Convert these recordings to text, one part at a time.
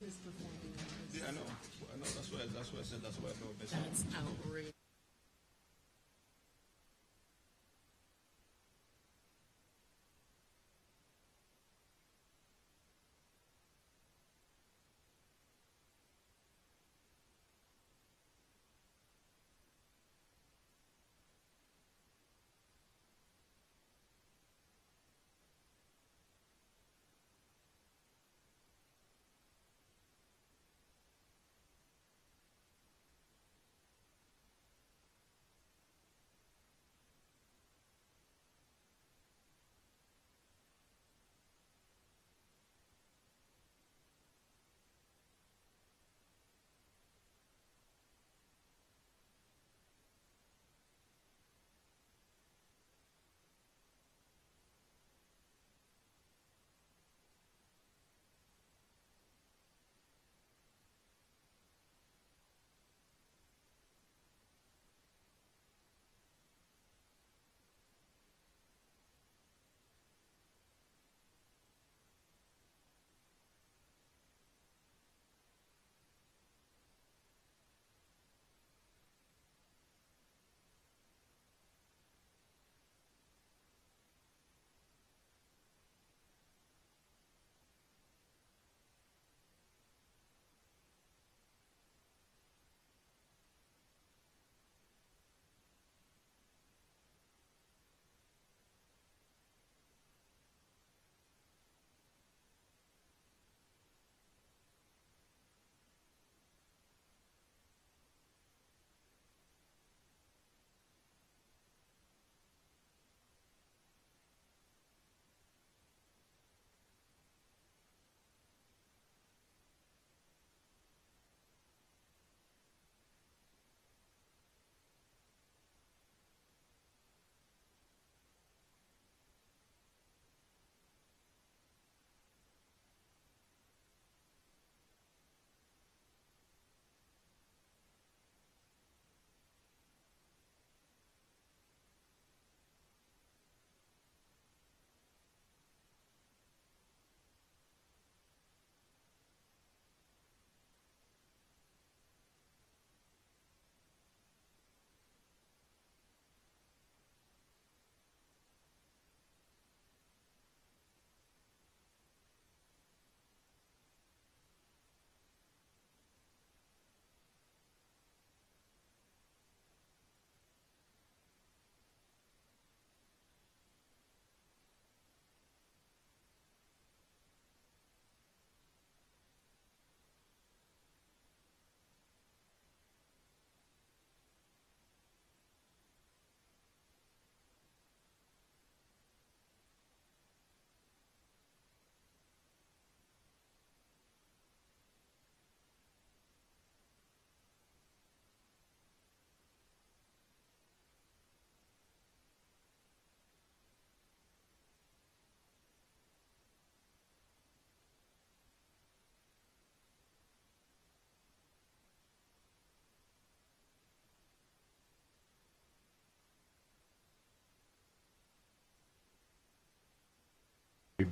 Yeah, I know. That's why I said that's why I know this. That's outrageous.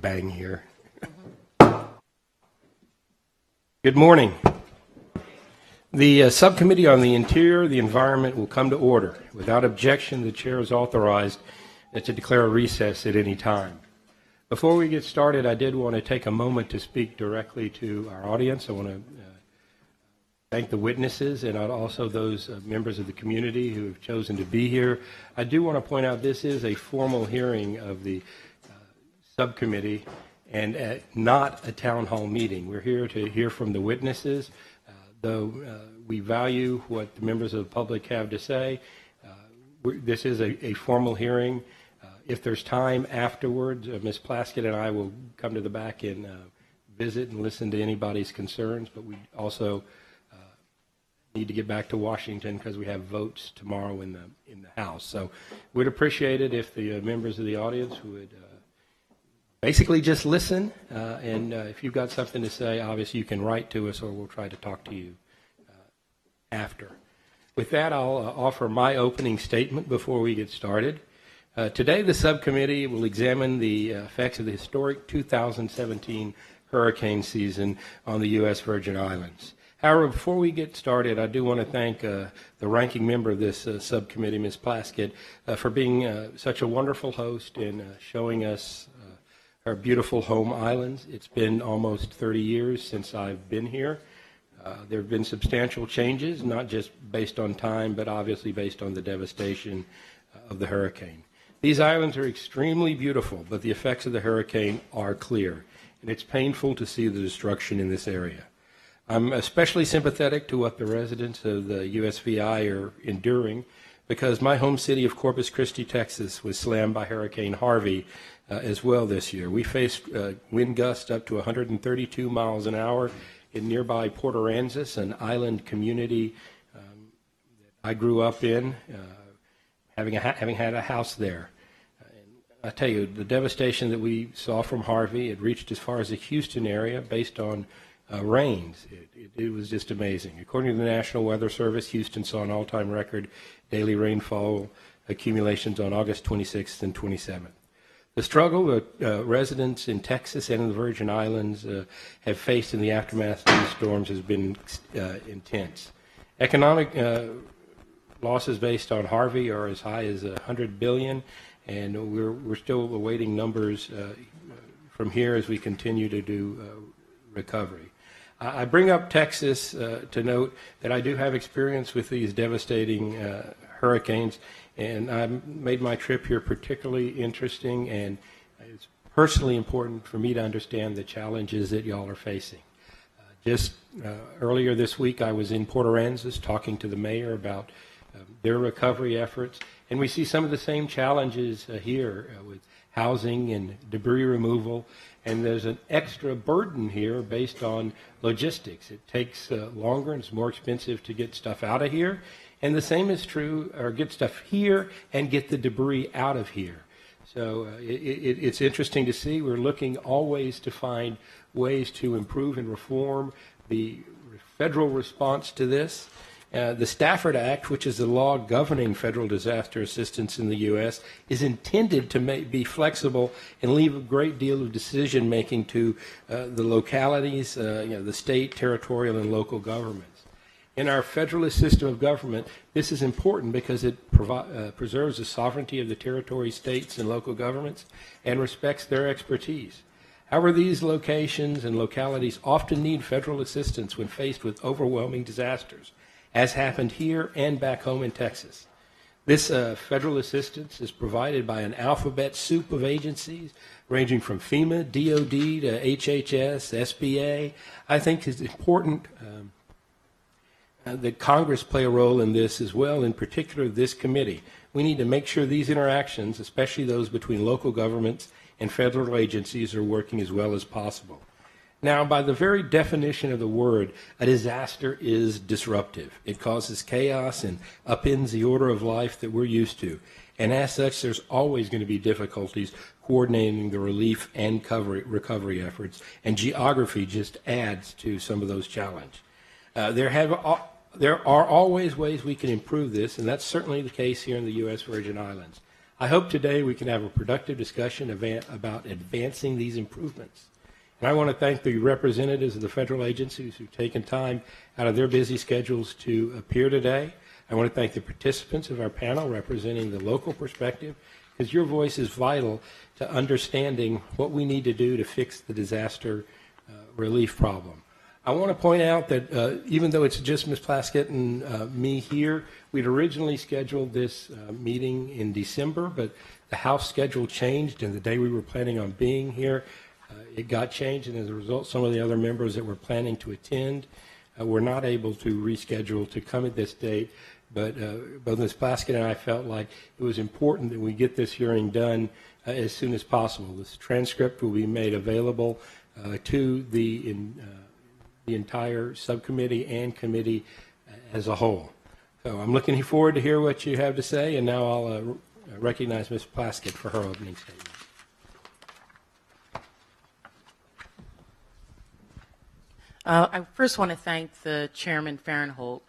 Bang here. Good morning. The Subcommittee on the Interior, the Environment will come to order. Without objection, the chair is authorized to declare a recess at any time. Before we get started, I did want to take a moment to speak directly to our audience. I want to thank the witnesses and also those members of the community who have chosen to be here. I do want to point out this is a formal hearing of the subcommittee and not a town hall meeting. We're here to hear from the witnesses. Though we value what the members of the public have to say, this is a formal hearing. If there's time afterwards, Ms. Plaskett and I will come to the back and visit and listen to anybody's concerns, but we also need to get back to Washington because we have votes tomorrow in the House. So we'd appreciate it if the members of the audience would basically just listen, and if you've got something to say, obviously you can write to us or we'll try to talk to you after. With that, I'll offer my opening statement before we get started. Today, the subcommittee will examine the effects of the historic 2017 hurricane season on the U.S. Virgin Islands. However, before we get started, I do want to thank the ranking member of this subcommittee, Ms. Plaskett, for being such a wonderful host and showing us our beautiful home islands. It's been almost 30 years since I've been here. There have been substantial changes, not just based on time, but obviously based on the devastation of the hurricane. These islands are extremely beautiful, but the effects of the hurricane are clear, and it's painful to see the destruction in this area. I'm especially sympathetic to what the residents of the USVI are enduring because my home city of Corpus Christi, Texas, was slammed by Hurricane Harvey as well this year. We faced wind gusts up to 132 miles an hour in nearby Port Aransas, an island community that I grew up in, having had a house there. I tell you, the devastation that we saw from Harvey, it reached as far as the Houston area based on rains. It was just amazing. According to the National Weather Service, Houston saw an all-time record daily rainfall accumulations on August 26th and 27th. The struggle that residents in Texas and in the Virgin Islands have faced in the aftermath of these storms has been intense. Economic losses based on Harvey are as high as $100 billion, and we're still awaiting numbers from here as we continue to do recovery. I bring up Texas to note that I do have experience with these devastating hurricanes, and I made my trip here particularly interesting, and it's personally important for me to understand the challenges that y'all are facing. Just earlier this week, I was in Port Aransas talking to the mayor about their recovery efforts, and we see some of the same challenges here with housing and debris removal, and there's an extra burden here based on logistics. It takes longer and it's more expensive to get stuff out of here, and the same is true, or get stuff here and get the debris out of here. So it's interesting to see. We're looking always to find ways to improve and reform the federal response to this. The Stafford Act, which is the law governing federal disaster assistance in the U.S., is intended to be flexible and leave a great deal of decision-making to the localities, the state, territorial, and local governments. In our federalist system of government, this is important because it preserves the sovereignty of the territory, states, and local governments and respects their expertise. However, these locations and localities often need federal assistance when faced with overwhelming disasters, as happened here and back home in Texas. This federal assistance is provided by an alphabet soup of agencies ranging from FEMA, DOD to HHS, SBA. I think it's important that Congress play a role in this as well, in particular this committee. We need to make sure these interactions, especially those between local governments and federal agencies, are working as well as possible. Now, by the very definition of the word, a disaster is disruptive. It causes chaos and upends the order of life that we're used to. And as such, there's always going to be difficulties coordinating the relief and recovery efforts, and geography just adds to some of those challenges. There are always ways we can improve this, and that's certainly the case here in the U.S. Virgin Islands. I hope today we can have a productive discussion about advancing these improvements. And I want to thank the representatives of the federal agencies who've taken time out of their busy schedules to appear today. I want to thank the participants of our panel representing the local perspective, because your voice is vital to understanding what we need to do to fix the disaster relief problem. I want to point out that even though it's just Ms. Plaskett and me here, we'd originally scheduled this meeting in December, but the House schedule changed, and the day we were planning on being here, it got changed, and as a result, some of the other members that were planning to attend were not able to reschedule to come at this date. But both Ms. Plaskett and I felt like it was important that we get this hearing done as soon as possible. This transcript will be made available to the entire subcommittee and committee as a whole. So I'm looking forward to hear what you have to say, and now I'll recognize Ms. Plaskett for her opening statement. I first want to thank the Chairman Farenthold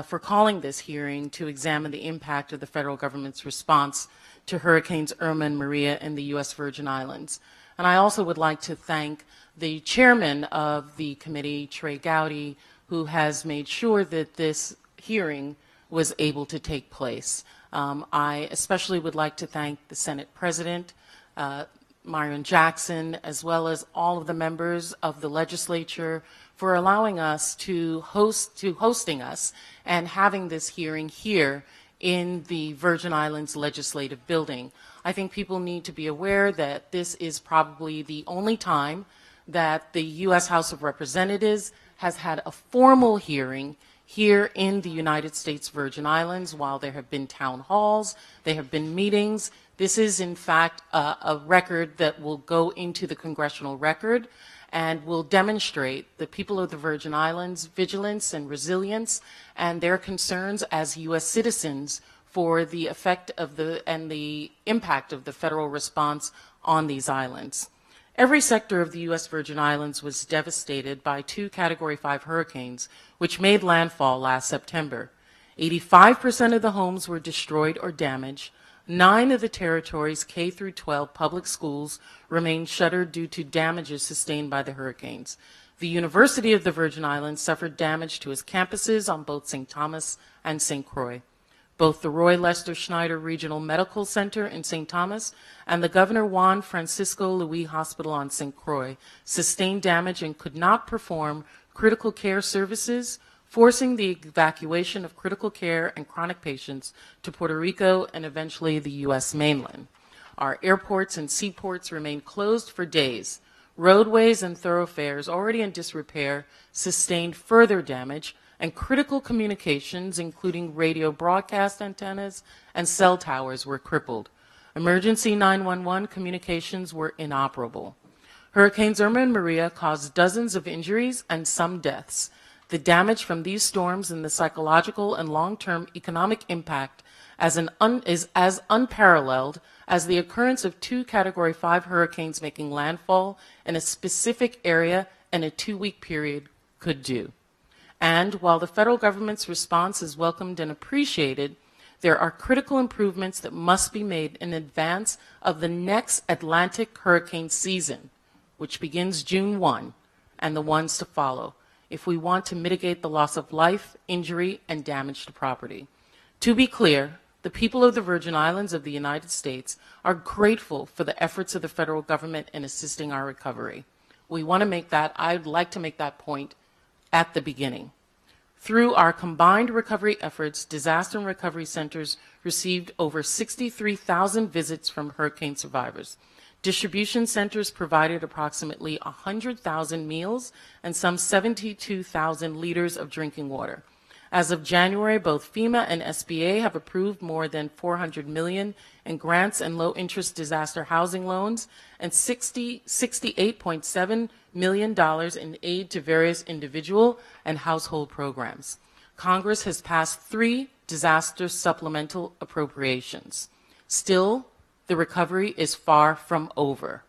for calling this hearing to examine the impact of the federal government's response to Hurricanes Irma and Maria in the U.S. Virgin Islands. And I also would like to thank the chairman of the committee, Trey Gowdy, who has made sure that this hearing was able to take place. I especially would like to thank the Senate President, Myron Jackson, as well as all of the members of the legislature for allowing us hosting us and having this hearing here in the Virgin Islands Legislative Building. I think people need to be aware that this is probably the only time that the U.S. House of Representatives has had a formal hearing here in the United States Virgin Islands. While there have been town halls, there have been meetings, this is in fact a record that will go into the congressional record and will demonstrate the people of the Virgin Islands' vigilance and resilience and their concerns as U.S. citizens for the effect of the impact of the federal response on these islands. Every sector of the U.S. Virgin Islands was devastated by 2 Category 5 hurricanes, which made landfall last September. 85% of the homes were destroyed or damaged. 9 of the territory's K through 12 public schools remained shuttered due to damages sustained by the hurricanes. The University of the Virgin Islands suffered damage to its campuses on both St. Thomas and St. Croix. Both the Roy Lester Schneider Regional Medical Center in St. Thomas and the Governor Juan Francisco Louis Hospital on St. Croix sustained damage and could not perform critical care services, forcing the evacuation of critical care and chronic patients to Puerto Rico and eventually the U.S. mainland. Our airports and seaports remained closed for days. Roadways and thoroughfares already in disrepair sustained further damage, and critical communications, including radio broadcast antennas and cell towers, were crippled. Emergency 911 communications were inoperable. Hurricanes Irma and Maria caused dozens of injuries and some deaths. The damage from these storms and the psychological and long-term economic impact is as unparalleled as the occurrence of 2 Category 5 hurricanes making landfall in a specific area in a 2-week period could do. And while the federal government's response is welcomed and appreciated, there are critical improvements that must be made in advance of the next Atlantic hurricane season, which begins June 1, and the ones to follow, if we want to mitigate the loss of life, injury, and damage to property. To be clear, the people of the Virgin Islands of the United States are grateful for the efforts of the federal government in assisting our recovery. We want to make that, I'd like to make that point at the beginning. Through our combined recovery efforts, disaster and recovery centers received over 63,000 visits from hurricane survivors. Distribution centers provided approximately 100,000 meals and some 72,000 liters of drinking water. As of January, both FEMA and SBA have approved more than $400 million in grants and low-interest disaster housing loans and $68.7 million in aid to various individual and household programs. Congress has passed 3 disaster supplemental appropriations. Still, the recovery is far from over.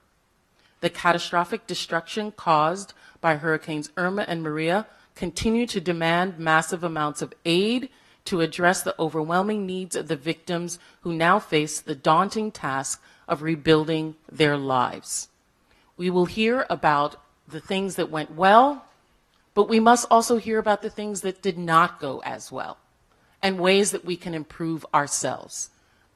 The catastrophic destruction caused by Hurricanes Irma and Maria continue to demand massive amounts of aid to address the overwhelming needs of the victims who now face the daunting task of rebuilding their lives. We will hear about the things that went well, but we must also hear about the things that did not go as well and ways that we can improve ourselves.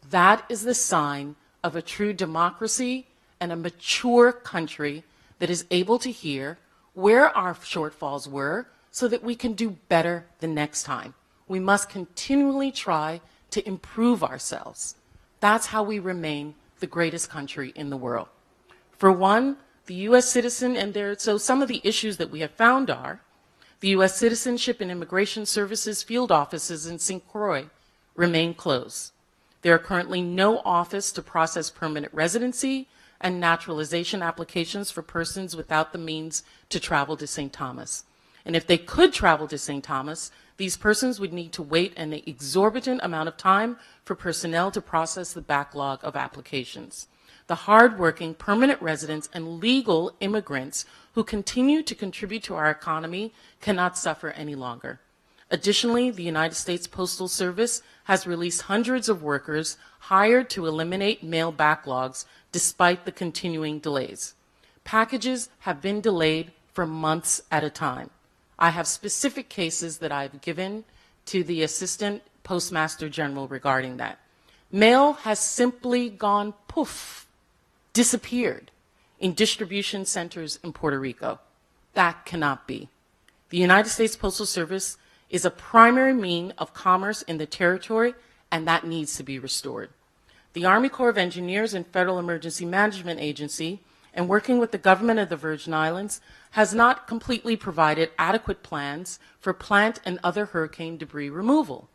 That is the sign of a true democracy and a mature country that is able to hear where our shortfalls were so that we can do better the next time. We must continually try to improve ourselves. That's how we remain the greatest country in the world. For one, the U.S. citizen, so some of the issues that we have found are the U.S. Citizenship and Immigration Services field offices in St. Croix remain closed. There are currently no office to process permanent residency and naturalization applications for persons without the means to travel to St. Thomas. And if they could travel to St. Thomas, these persons would need to wait an exorbitant amount of time for personnel to process the backlog of applications. The hardworking permanent residents and legal immigrants who continue to contribute to our economy cannot suffer any longer. Additionally, the United States Postal Service has released hundreds of workers hired to eliminate mail backlogs despite the continuing delays. Packages have been delayed for months at a time. I have specific cases that I've given to the Assistant Postmaster General regarding that. Mail has simply gone poof, disappeared in distribution centers in Puerto Rico. That cannot be. The United States Postal Service is a primary means of commerce in the territory, and that needs to be restored. The Army Corps of Engineers and Federal Emergency Management Agency, and working with the government of the Virgin Islands, has not completely provided adequate plans for plant and other hurricane debris removal.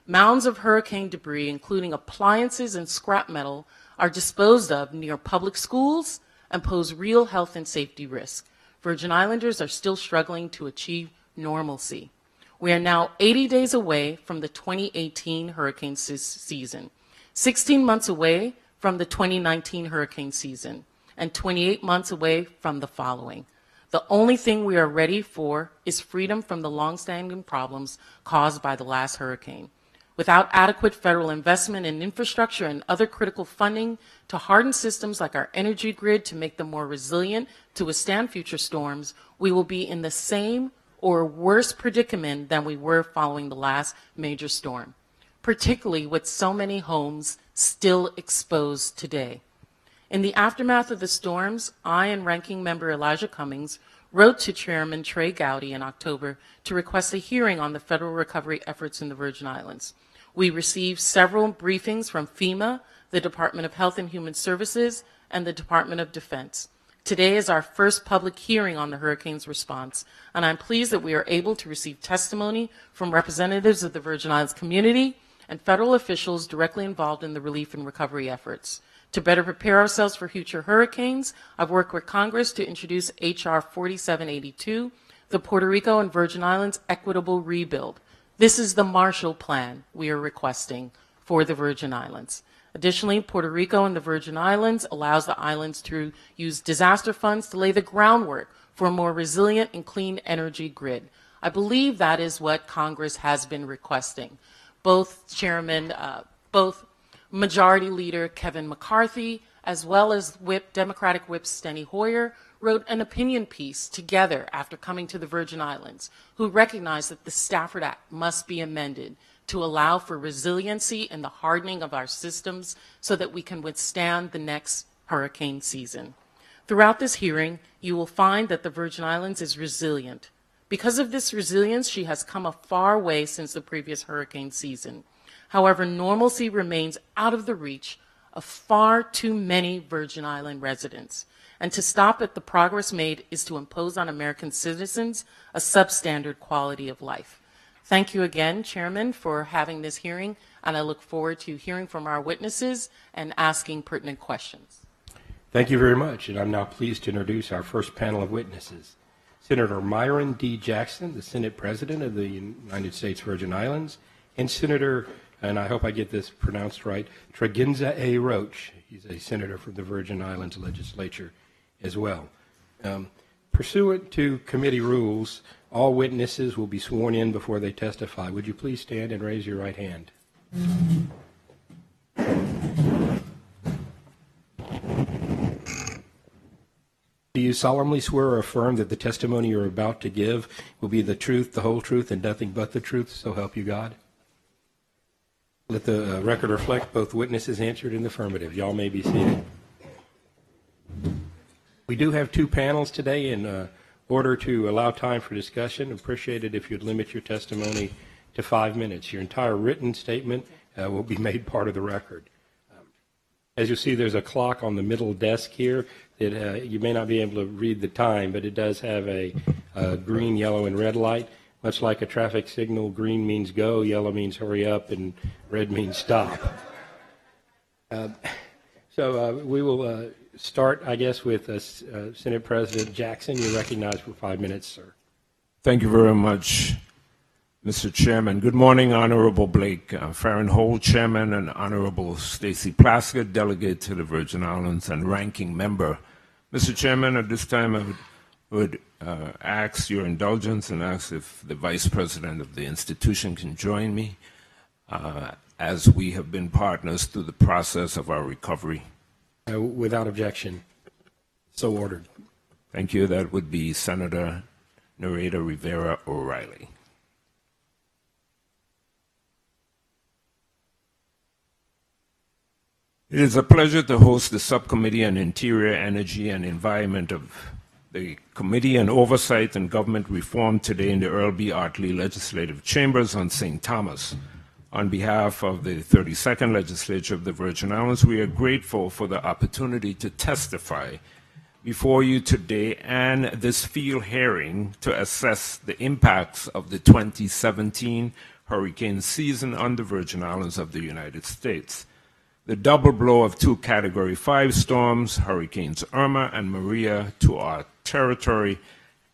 Mounds of hurricane debris, including appliances and scrap metal, are disposed of near public schools and pose real health and safety risk. Virgin Islanders are still struggling to achieve normalcy. We are now 80 days away from the 2018 hurricane season, 16 months away from the 2019 hurricane season, and 28 months away from the following. The only thing we are ready for is freedom from the longstanding problems caused by the last hurricane. Without adequate federal investment in infrastructure and other critical funding to harden systems like our energy grid to make them more resilient to withstand future storms, we will be in the same or worse predicament than we were following the last major storm, particularly with so many homes still exposed today. In the aftermath of the storms, I and Ranking Member Elijah Cummings wrote to Chairman Trey Gowdy in October to request a hearing on the federal recovery efforts in the Virgin Islands. We received several briefings from FEMA, the Department of Health and Human Services, and the Department of Defense. Today is our first public hearing on the hurricane's response, and I'm pleased that we are able to receive testimony from representatives of the Virgin Islands community and federal officials directly involved in the relief and recovery efforts. To better prepare ourselves for future hurricanes, I've worked with Congress to introduce H.R. 4782, the Puerto Rico and Virgin Islands Equitable Rebuild. This is the Marshall Plan we are requesting for the Virgin Islands. Additionally, Puerto Rico and the Virgin Islands allows the islands to use disaster funds to lay the groundwork for a more resilient and clean energy grid. I believe that is what Congress has been requesting. Both Majority Leader Kevin McCarthy, as well as Democratic Whip Steny Hoyer, wrote an opinion piece together after coming to the Virgin Islands, who recognized that the Stafford Act must be amended to allow for resiliency in the hardening of our systems so that we can withstand the next hurricane season. Throughout this hearing, you will find that the Virgin Islands is resilient. Because of this resilience, she has come a far way since the previous hurricane season. However, normalcy remains out of the reach of far too many Virgin Island residents. And to stop it, the progress made is to impose on American citizens a substandard quality of life. Thank you again, Chairman, for having this hearing, and I look forward to hearing from our witnesses and asking pertinent questions. Thank you very much, and I'm now pleased to introduce our first panel of witnesses. Senator Myron D. Jackson, the Senate President of the United States Virgin Islands, and Senator, and I hope I get this pronounced right, Tregenza A. Roach. He's a senator from the Virgin Islands legislature as well. Pursuant to committee rules, all witnesses will be sworn in before they testify. Would you please stand and raise your right hand? Do you solemnly swear or affirm that the testimony you're about to give will be the truth, the whole truth, and nothing but the truth, so help you God? Let the record reflect both witnesses answered in the affirmative. Y'all may be seated. We do have two panels today. In order to allow time for discussion, appreciate it if you'd limit your testimony to 5 minutes. Your entire written statement will be made part of the record. As you see, there's a clock on the middle desk here that you may not be able to read the time, but it does have a green, yellow, and red light. Much like a traffic signal, green means go, yellow means hurry up, and red means stop. So we will start, I guess, with Senate President Jackson. You're recognized for 5 minutes, sir. Thank you very much, Mr. Chairman. Good morning, Honorable Blake Farron Hole, Chairman, and Honorable Stacy Plasker, Delegate to the Virgin Islands and Ranking Member. Mr. Chairman, at this time I would ask your indulgence and ask if the Vice President of the institution can join me as we have been partners through the process of our recovery. Without objection. So ordered. Thank you. That would be Senator Nareda Rivera O'Reilly. It is a pleasure to host the Subcommittee on Interior, Energy, and Environment of the Committee on Oversight and Government Reform today in the Earl B. Artley Legislative Chambers on St. Thomas. On behalf of the 32nd Legislature of the Virgin Islands, we are grateful for the opportunity to testify before you today and this field hearing to assess the impacts of the 2017 hurricane season on the Virgin Islands of the United States. The double blow of two Category 5 storms, Hurricanes Irma and Maria, to our territory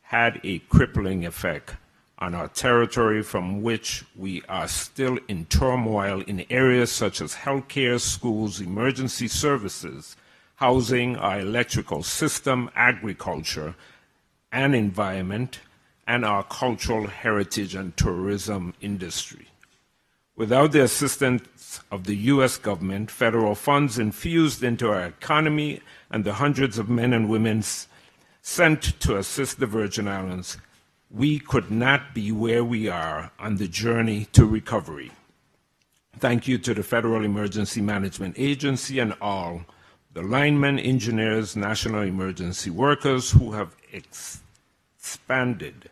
had a crippling effect on our territory, from which we are still in turmoil in areas such as healthcare, schools, emergency services, housing, our electrical system, agriculture and environment, and our cultural heritage and tourism industry. Without the assistance of the U.S. government, federal funds infused into our economy, and the hundreds of men and women sent to assist the Virgin Islands, we could not be where we are on the journey to recovery. Thank you to the Federal Emergency Management Agency and all the linemen, engineers, national emergency workers who have expended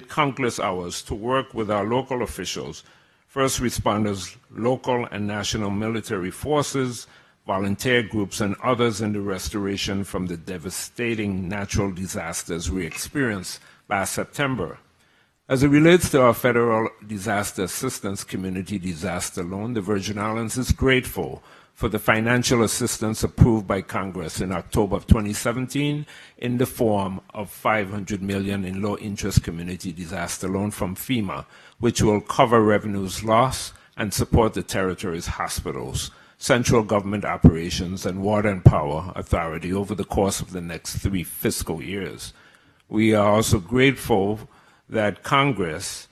countless hours to work with our local officials, first responders, local and national military forces, volunteer groups, and others in the restoration from the devastating natural disasters we experienced last September. As it relates to our Federal Disaster Assistance Community Disaster Loan, the Virgin Islands is grateful for the financial assistance approved by Congress in October of 2017 in the form of $500 million in low-interest community disaster loan from FEMA, which will cover revenues lost and support the territory's hospitals, central government operations, and water and power authority over the course of the next 3 fiscal years. We are also grateful that Congress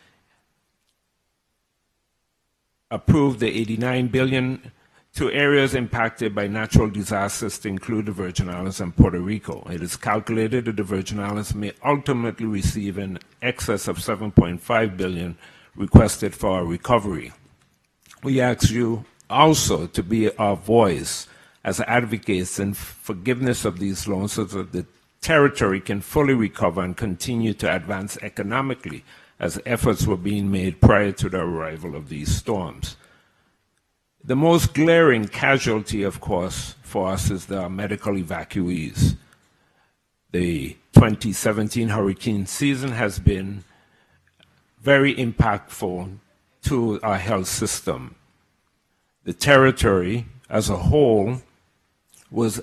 approved the $89 billion to areas impacted by natural disasters to include the Virgin Islands and Puerto Rico. It is calculated that the Virgin Islands may ultimately receive in excess of $7.5 billion requested for our recovery. We ask you also to be our voice as advocates in forgiveness of these loans so that the territory can fully recover and continue to advance economically, as efforts were being made prior to the arrival of these storms. The most glaring casualty, of course, for us is the medical evacuees. The 2017 hurricane season has been very impactful to our health system. The territory as a whole was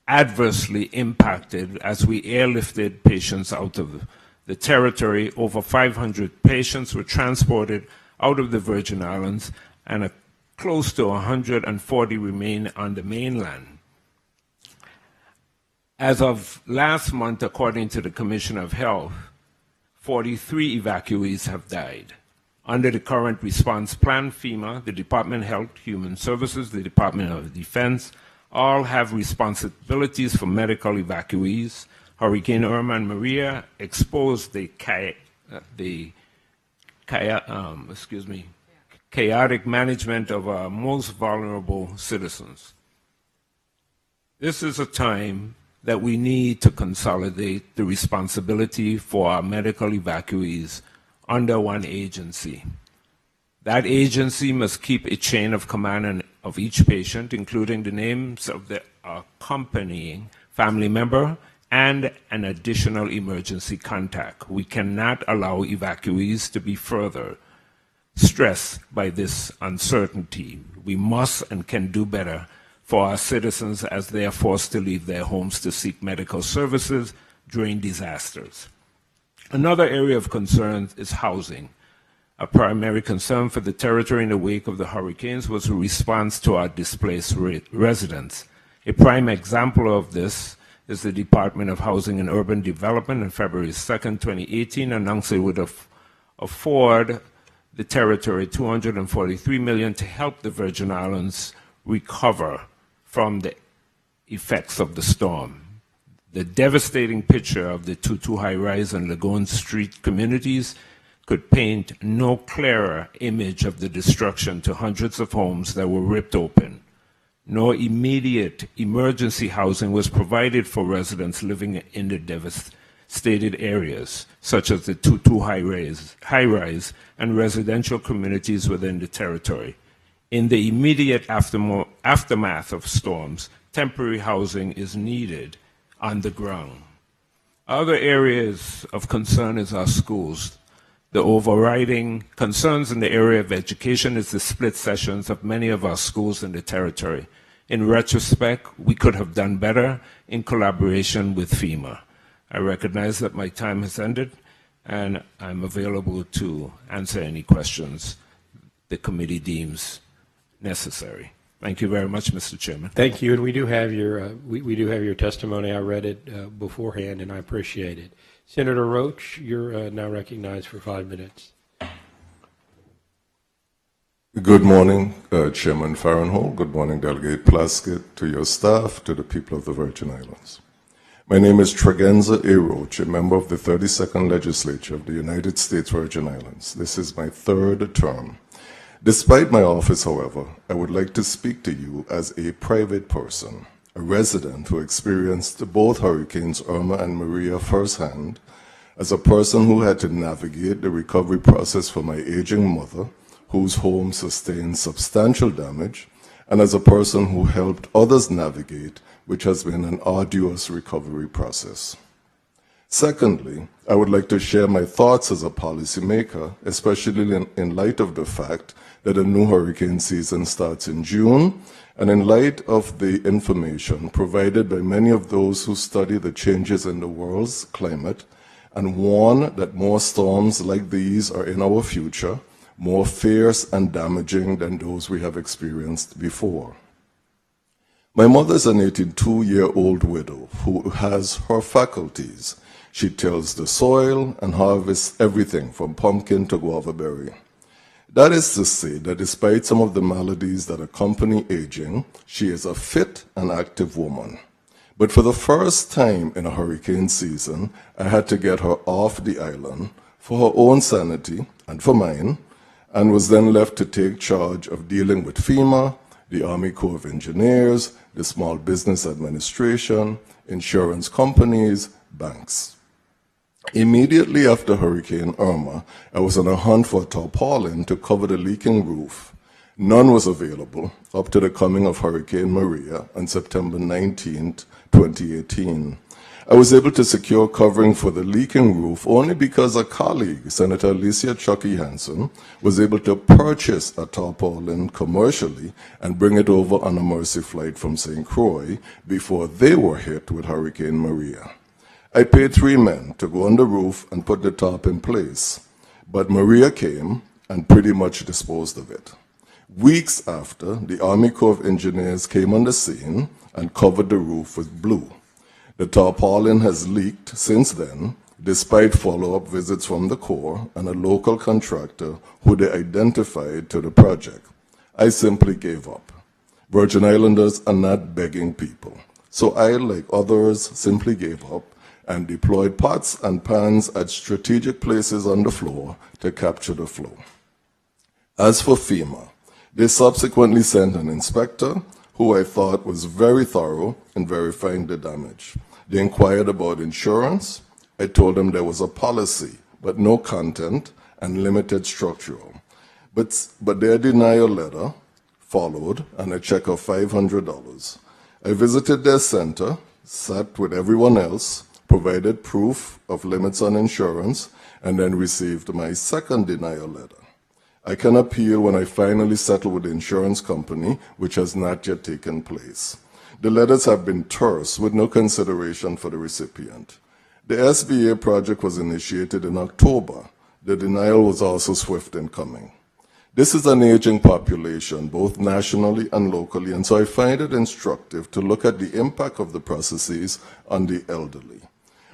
adversely impacted as we airlifted patients out of the territory. Over 500 patients were transported out of the Virgin Islands, and close to 140 remain on the mainland. As of last month, according to the Commission of Health, 43 evacuees have died. Under the current response plan, FEMA, the Department of Health, Human Services, the Department of Defense, all have responsibilities for medical evacuees. Hurricane Irma and Maria exposed the chaotic management of our most vulnerable citizens. This is a time that we need to consolidate the responsibility for our medical evacuees under one agency. That agency must keep a chain of command of each patient, including the names of the accompanying family member and an additional emergency contact. We cannot allow evacuees to be further stressed by this uncertainty. We must and can do better for our citizens as they are forced to leave their homes to seek medical services during disasters. Another area of concern is housing. A primary concern for the territory in the wake of the hurricanes was a response to our displaced residents. A prime example of this is the Department of Housing and Urban Development on February 2nd, 2018, announced it would afford the territory $243 million to help the Virgin Islands recover from the effects of the storm. The devastating picture of the Tutu high-rise and Lagoon Street communities could paint no clearer image of the destruction to hundreds of homes that were ripped open. No immediate emergency housing was provided for residents living in the devastated areas, such as the Tutu high-rise and residential communities within the territory. In the immediate aftermath of storms, temporary housing is needed on the ground. Other areas of concern is our schools. The overriding concerns in the area of education is the split sessions of many of our schools in the territory. In retrospect, we could have done better in collaboration with FEMA. I recognize that my time has ended, and I'm available to answer any questions the committee deems necessary. Thank you very much, Mr. Chairman. Thank you, and we do have your we do have your testimony. I read it beforehand, and I appreciate it. Senator Roach, you're now recognized for 5 minutes. Good morning, Chairman Farrenhall. Good morning, Delegate Plaskett, to your staff, to the people of the Virgin Islands. My name is Tregenza A. Roach, a member of the 32nd Legislature of the United States Virgin Islands. This is my 3rd term. Despite my office, however, I would like to speak to you as a private person, a resident who experienced both Hurricanes Irma and Maria firsthand, as a person who had to navigate the recovery process for my aging mother, whose home sustained substantial damage, and as a person who helped others navigate, which has been an arduous recovery process. Secondly, I would like to share my thoughts as a policymaker, especially in light of the fact that a new hurricane season starts in June, and in light of the information provided by many of those who study the changes in the world's climate and warn that more storms like these are in our future, more fierce and damaging than those we have experienced before. My mother is an 82-year-old widow who has her faculties. She tills the soil and harvests everything from pumpkin to guava berry. That is to say that despite some of the maladies that accompany aging, she is a fit and active woman. But for the first time in a hurricane season, I had to get her off the island for her own sanity and for mine, and was then left to take charge of dealing with FEMA, the Army Corps of Engineers, the Small Business Administration, insurance companies, banks. Immediately after Hurricane Irma, I was on a hunt for a tarpaulin to cover the leaking roof. None was available up to the coming of Hurricane Maria on September 19, 2018. I was able to secure covering for the leaking roof only because a colleague, Senator Alicia Chucky Hansen, was able to purchase a tarpaulin commercially and bring it over on a Mercy flight from St. Croix before they were hit with Hurricane Maria. I paid 3 men to go on the roof and put the tarp in place, but Maria came and pretty much disposed of it. Weeks after, the Army Corps of Engineers came on the scene and covered the roof with blue. The tarpaulin has leaked since then, despite follow-up visits from the Corps and a local contractor who they identified to the project. I simply gave up. Virgin Islanders are not begging people. So I, like others, simply gave up and deployed pots and pans at strategic places on the floor to capture the flow. As for FEMA, they subsequently sent an inspector who I thought was very thorough in verifying the damage. They inquired about insurance. I told them there was a policy, but no content and limited structural. But their denial letter followed and a check of $500. I visited their center, sat with everyone else, provided proof of limits on insurance, and then received my second denial letter. I can appeal when I finally settle with the insurance company, which has not yet taken place. The letters have been terse with no consideration for the recipient. The SBA project was initiated in October. The denial was also swift in coming. This is an aging population, both nationally and locally, and so I find it instructive to look at the impact of the processes on the elderly.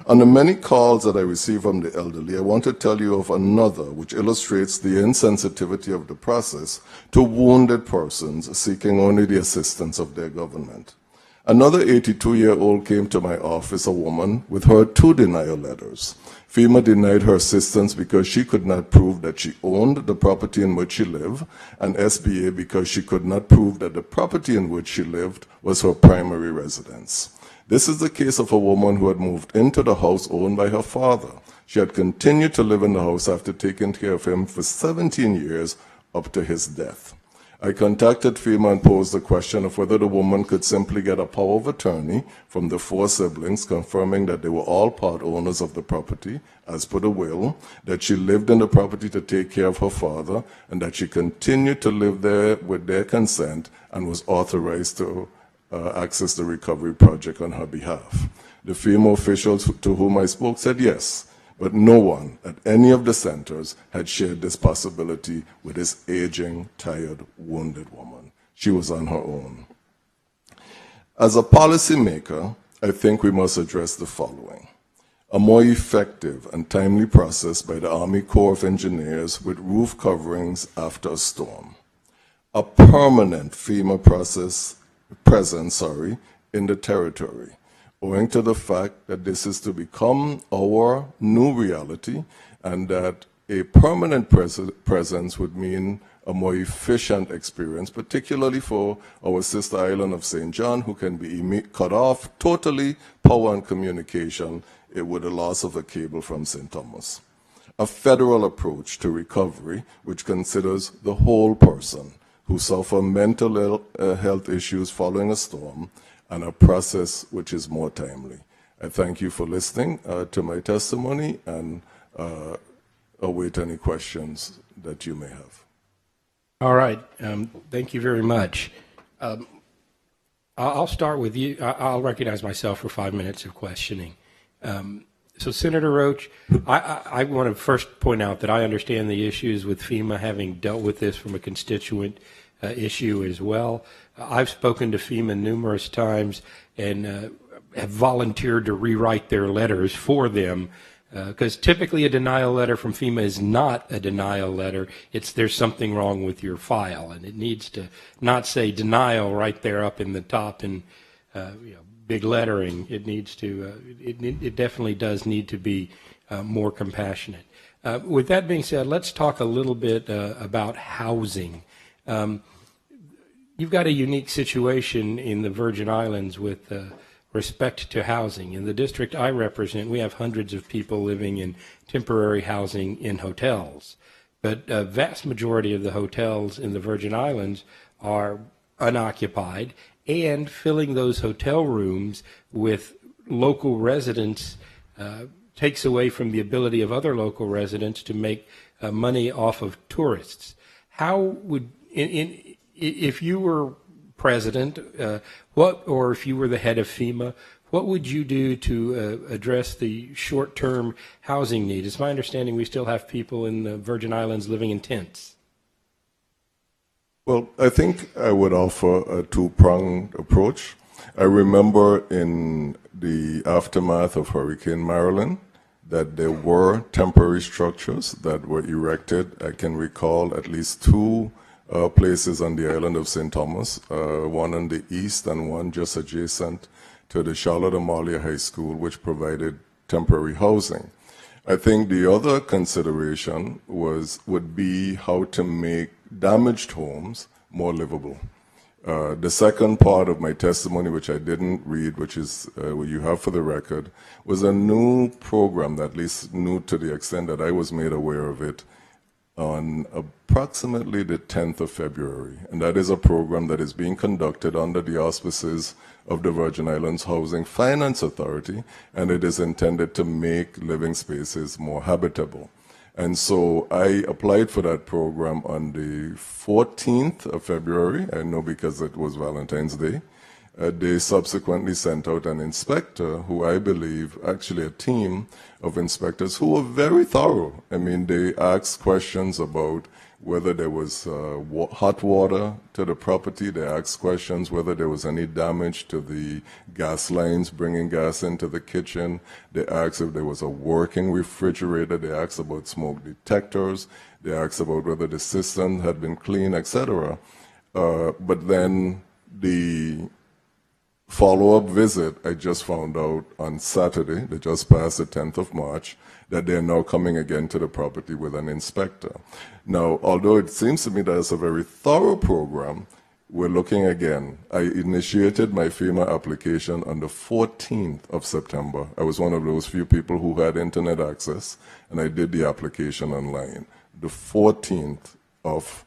On the many calls that I receive from the elderly, I want to tell you of another which illustrates the insensitivity of the process to wounded persons seeking only the assistance of their government. Another 82-year-old came to my office, a woman, with her 2 denial letters. FEMA denied her assistance because she could not prove that she owned the property in which she lived, and SBA because she could not prove that the property in which she lived was her primary residence. This is the case of a woman who had moved into the house owned by her father. She had continued to live in the house after taking care of him for 17 years up to his death. I contacted FEMA and posed the question of whether the woman could simply get a power of attorney from the 4 siblings confirming that they were all part owners of the property, as per the will, that she lived in the property to take care of her father, and that she continued to live there with their consent and was authorized to access the recovery project on her behalf. The FEMA officials to whom I spoke said yes, but no one at any of the centers had shared this possibility with this aging, tired, wounded woman. She was on her own. As a policymaker, I think we must address the following: a more effective and timely process by the Army Corps of Engineers with roof coverings after a storm, a permanent FEMA presence in the territory, owing to the fact that this is to become our new reality, and that a permanent presence would mean a more efficient experience, particularly for our sister island of St. John, who can be cut off totally, power and communication, with the loss of a cable from St. Thomas. A federal approach to recovery, which considers the whole person who suffer mental health issues following a storm, and a process which is more timely. I thank you for listening to my testimony, and await any questions that you may have. All right. Thank you very much. I'll start with you. I'll recognize myself for 5 minutes of questioning. So, Senator Roach, I want to first point out that I understand the issues with FEMA, having dealt with this from a constituent issue as well. I've spoken to FEMA numerous times and have volunteered to rewrite their letters for them, because typically a denial letter from FEMA is not a denial letter. It's there's something wrong with your file, and it needs to not say denial right there up in the top in big lettering. It needs to. It definitely does need to be more compassionate. With that being said, let's talk a little bit about housing. You've got a unique situation in the Virgin Islands with respect to housing. In the district I represent, we have hundreds of people living in temporary housing in hotels. But a vast majority of the hotels in the Virgin Islands are unoccupied, and filling those hotel rooms with local residents takes away from the ability of other local residents to make money off of tourists. How would, if you were president, or if you were the head of FEMA, what would you do to address the short-term housing need? It's my understanding we still have people in the Virgin Islands living in tents. Well, I think I would offer a two-pronged approach. I remember in the aftermath of Hurricane Marilyn that there were temporary structures that were erected. I can recall at least two places on the island of St. Thomas, one on the east and one just adjacent to the Charlotte Amalia High School, which provided temporary housing. I think the other consideration would be how to make damaged homes more livable. The second part of my testimony, which I didn't read, which is what you have for the record, was a new program, at least new to the extent that I was made aware of it, on approximately the 10th of February. And that is a program that is being conducted under the auspices of the Virgin Islands Housing Finance Authority, and it is intended to make living spaces more habitable. And so I applied for that program on the 14th of February, I know because it was Valentine's Day, they subsequently sent out an inspector who I believe, actually a team of inspectors who were very thorough. I mean, they asked questions about whether there was hot water to the property. They asked questions whether there was any damage to the gas lines bringing gas into the kitchen. They asked if there was a working refrigerator. They asked about smoke detectors. They asked about whether the system had been clean, etc. But then the follow-up visit, I just found out on Saturday, they just passed the 10th of March, that they're now coming again to the property with an inspector. Now, although it seems to me that it's a very thorough program, we're looking again. I initiated my FEMA application on the 14th of September. I was one of those few people who had internet access, and I did the application online. The 14th of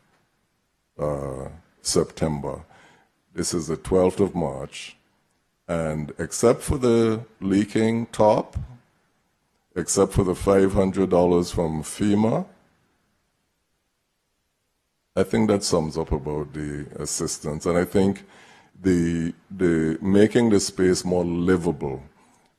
September. This is the 12th of March. And except for the leaking top, except for the $500 from FEMA, I think that sums up about the assistance. And I think the making the space more livable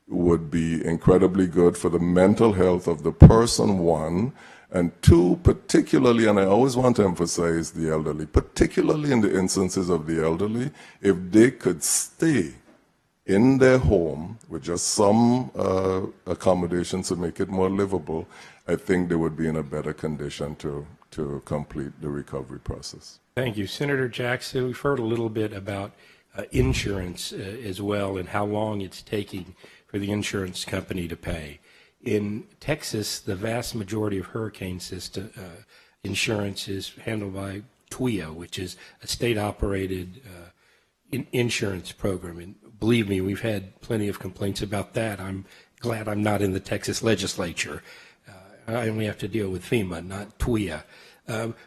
would be incredibly good for the mental health of the person, one, and two, particularly, and I always want to emphasize the elderly, particularly in the instances of the elderly, if they could stay in their home with just some accommodations to make it more livable, I think they would be in a better condition to complete the recovery process. Thank you. Senator Jackson, we've heard a little bit about insurance as well and how long it's taking for the insurance company to pay. In Texas, the vast majority of hurricane system insurance is handled by TWIA, which is a state-operated insurance program. And believe me, we've had plenty of complaints about that. I'm glad I'm not in the Texas legislature. I only have to deal with FEMA, not TWIA.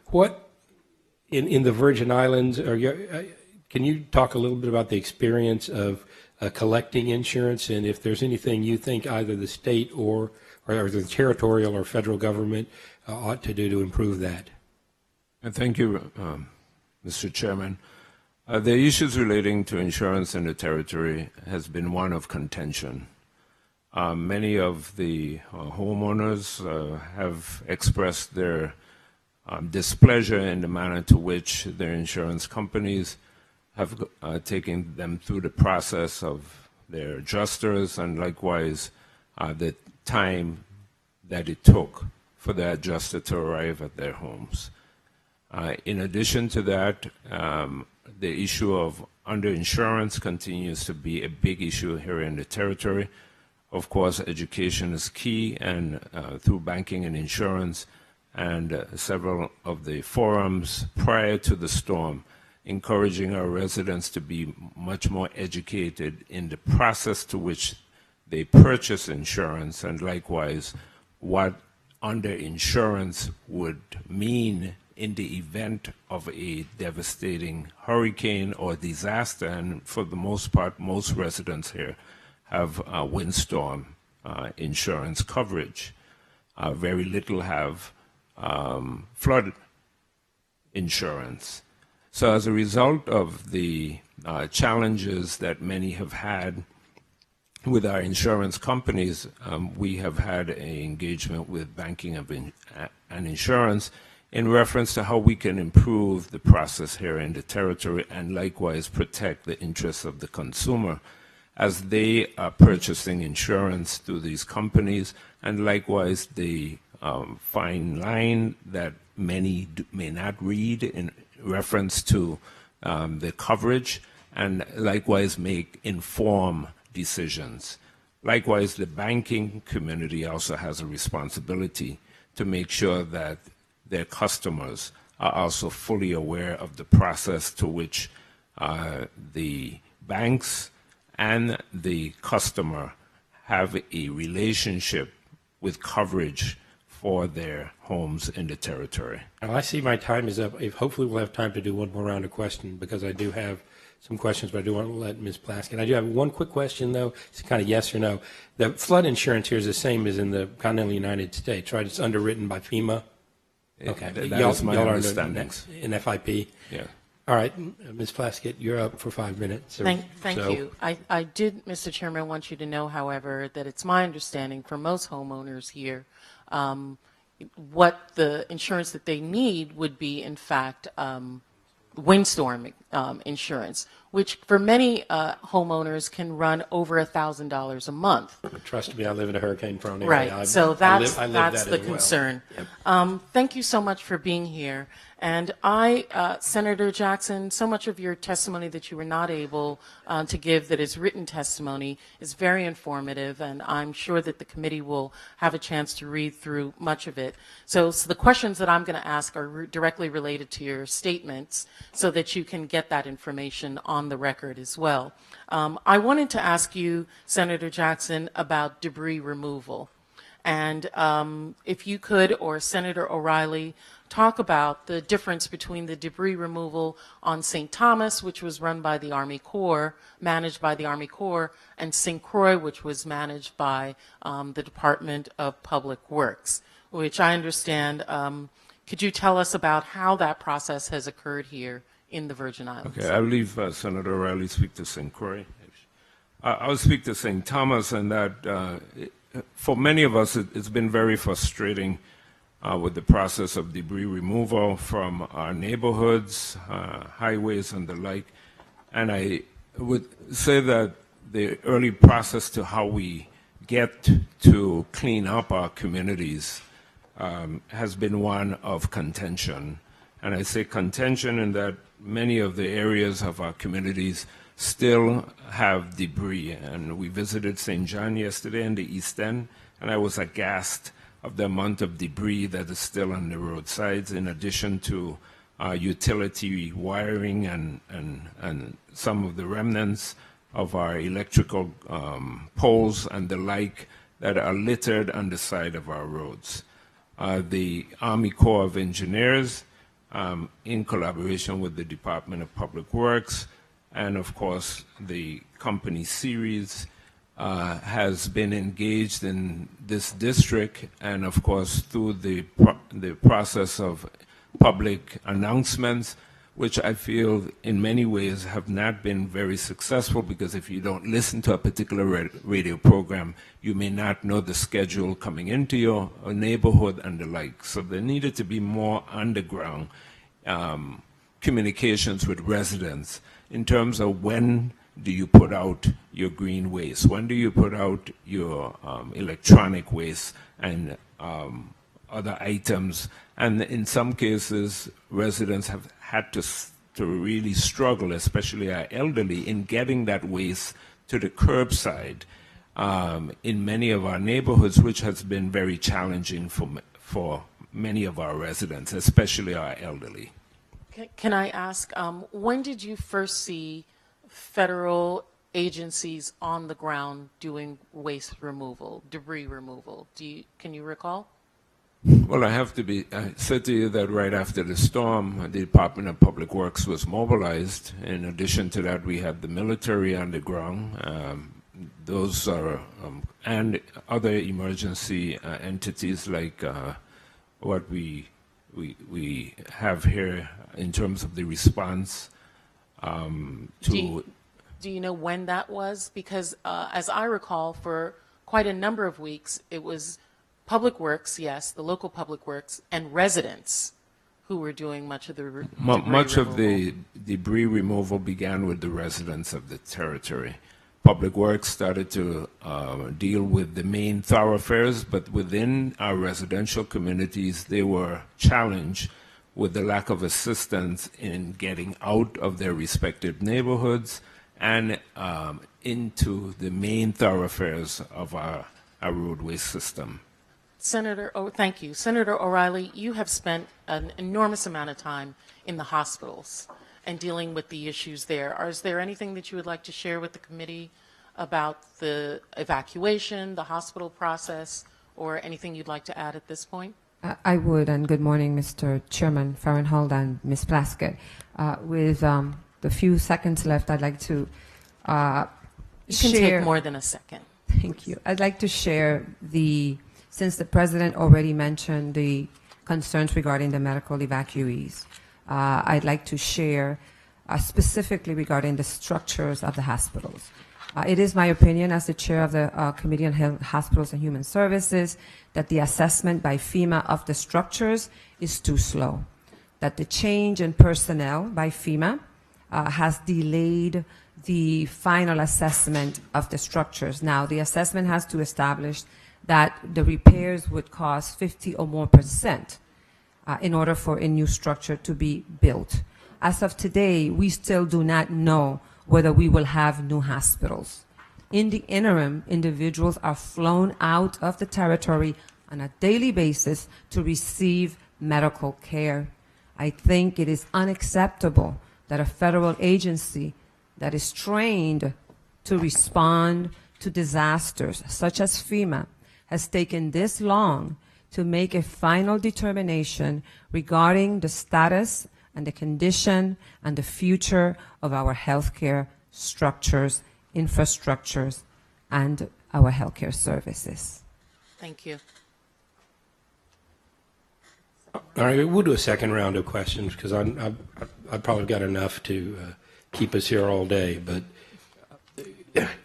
What in the Virgin Islands, can you talk a little bit about the experience of collecting insurance, and if there's anything you think either the state or the territorial or federal government ought to do to improve that? And thank you, Mr. Chairman. The issues relating to insurance in the territory has been one of contention. Many of the homeowners have expressed their displeasure in the manner to which their insurance companies have taken them through the process of their adjusters, and likewise the time that it took for the adjuster to arrive at their homes. In addition to that, the issue of underinsurance continues to be a big issue here in the territory. Of course, education is key, and through banking and insurance, and several of the forums prior to the storm, encouraging our residents to be much more educated in the process to which they purchase insurance, and likewise what underinsurance would mean in the event of a devastating hurricane or disaster. And for the most part, most residents here have windstorm insurance coverage. Very little have flood insurance. So as a result of the challenges that many have had with our insurance companies, we have had an engagement with banking and insurance in reference to how we can improve the process here in the territory and likewise protect the interests of the consumer as they are purchasing insurance through these companies, and likewise the fine line that many may not read in reference to the coverage, and likewise make informed decisions. Likewise, the banking community also has a responsibility to make sure that their customers are also fully aware of the process to which the banks and the customer have a relationship with coverage for their homes in the territory. Well, I see my time is up. Hopefully we'll have time to do one more round of questions, because I do have some questions, but I do want to let Ms. Plaskett. I do have one quick question, though. It's kind of yes or no. The flood insurance here is the same as in the continental United States, right? It's underwritten by FEMA? Okay. That is my understanding. In FIP? Yeah. All right, Ms. Plaskett, you're up for 5 minutes. Thank you. I did, Mr. Chairman, want you to know, however, that it's my understanding for most homeowners here, what the insurance that they need would be, in fact, windstorm insurance, which for many homeowners can run over $1,000 a month. Trust me, I live in a hurricane-prone area. Right, so that's I live that's that the as well. concern. Yep. Thank you so much for being here. And Senator Jackson, so much of your testimony that you were not able to give that is written testimony is very informative, and I'm sure that the committee will have a chance to read through much of it. So the questions that I'm going to ask are directly related to your statements so that you can get that information on the record as well. I wanted to ask you, Senator Jackson, about debris removal. And if you could, or Senator O'Reilly, talk about the difference between the debris removal on St. Thomas, which was run by the Army Corps, managed by the Army Corps, and St. Croix, which was managed by the Department of Public Works, which I understand. Could you tell us about how that process has occurred here in the Virgin Islands? Okay, I'll leave Senator O'Reilly speak to St. Croix. I'll speak to St. Thomas, and that for many of us, it's been very frustrating with the process of debris removal from our neighborhoods, highways, and the like. And I would say that the early process to how we get to clean up our communities has been one of contention. And I say contention in that many of the areas of our communities still have debris. And we visited St. John yesterday in the East End, and I was aghast of the amount of debris that is still on the roadsides, in addition to utility wiring and some of the remnants of our electrical poles and the like that are littered on the side of our roads. The Army Corps of Engineers, in collaboration with the Department of Public Works, and of course the company Series, has been engaged in this district, and of course through the process of public announcements, which I feel in many ways have not been very successful, because if you don't listen to a particular radio program, you may not know the schedule coming into your neighborhood and the like. So there needed to be more underground communications with residents in terms of when do you put out your green waste? When do you put out your electronic waste and other items? And in some cases, residents have had to really struggle, especially our elderly, in getting that waste to the curbside in many of our neighborhoods, which has been very challenging for many of our residents, especially our elderly. Can I ask, when did you first see federal agencies on the ground doing waste removal, debris removal? Can you recall? Well, I said to you that right after the storm, the Department of Public Works was mobilized. In addition to that, we had the military on the ground. Those are, and other emergency entities like what we have here in terms of the response to. Do you know when that was? Because as I recall, for quite a number of weeks, it was Public Works, yes, the local Public Works, and residents who were doing much of the debris Much removal. of the debris removal began with the residents of the territory. Public Works started to deal with the main thoroughfares, but within our residential communities, they were challenged with the lack of assistance in getting out of their respective neighborhoods and into the main thoroughfares of our roadway system. Thank you. Senator O'Reilly, you have spent an enormous amount of time in the hospitals and dealing with the issues there. Is there anything that you would like to share with the committee about the evacuation, the hospital process, or anything you'd like to add at this point? I would, and good morning, Mr. Chairman Farrenhold and Ms. Plaskett. With the few seconds left, I'd like to You can take more than a second. Thank you. I'd like to share since the President already mentioned the concerns regarding the medical evacuees, I'd like to share specifically regarding the structures of the hospitals. It is my opinion as the chair of the Committee on Health, Hospitals and Human Services that the assessment by FEMA of the structures is too slow, that the change in personnel by FEMA has delayed the final assessment of the structures. Now, the assessment has to establish that the repairs would cost 50 or more % in order for a new structure to be built. As of today, we still do not know whether we will have new hospitals. In the interim, individuals are flown out of the territory on a daily basis to receive medical care. I think it is unacceptable that a federal agency that is trained to respond to disasters such as FEMA has taken this long to make a final determination regarding the status and the condition and the future of our healthcare structures, infrastructures, and our healthcare services. Thank you. All right, we'll do a second round of questions because I've probably got enough to keep us here all day. But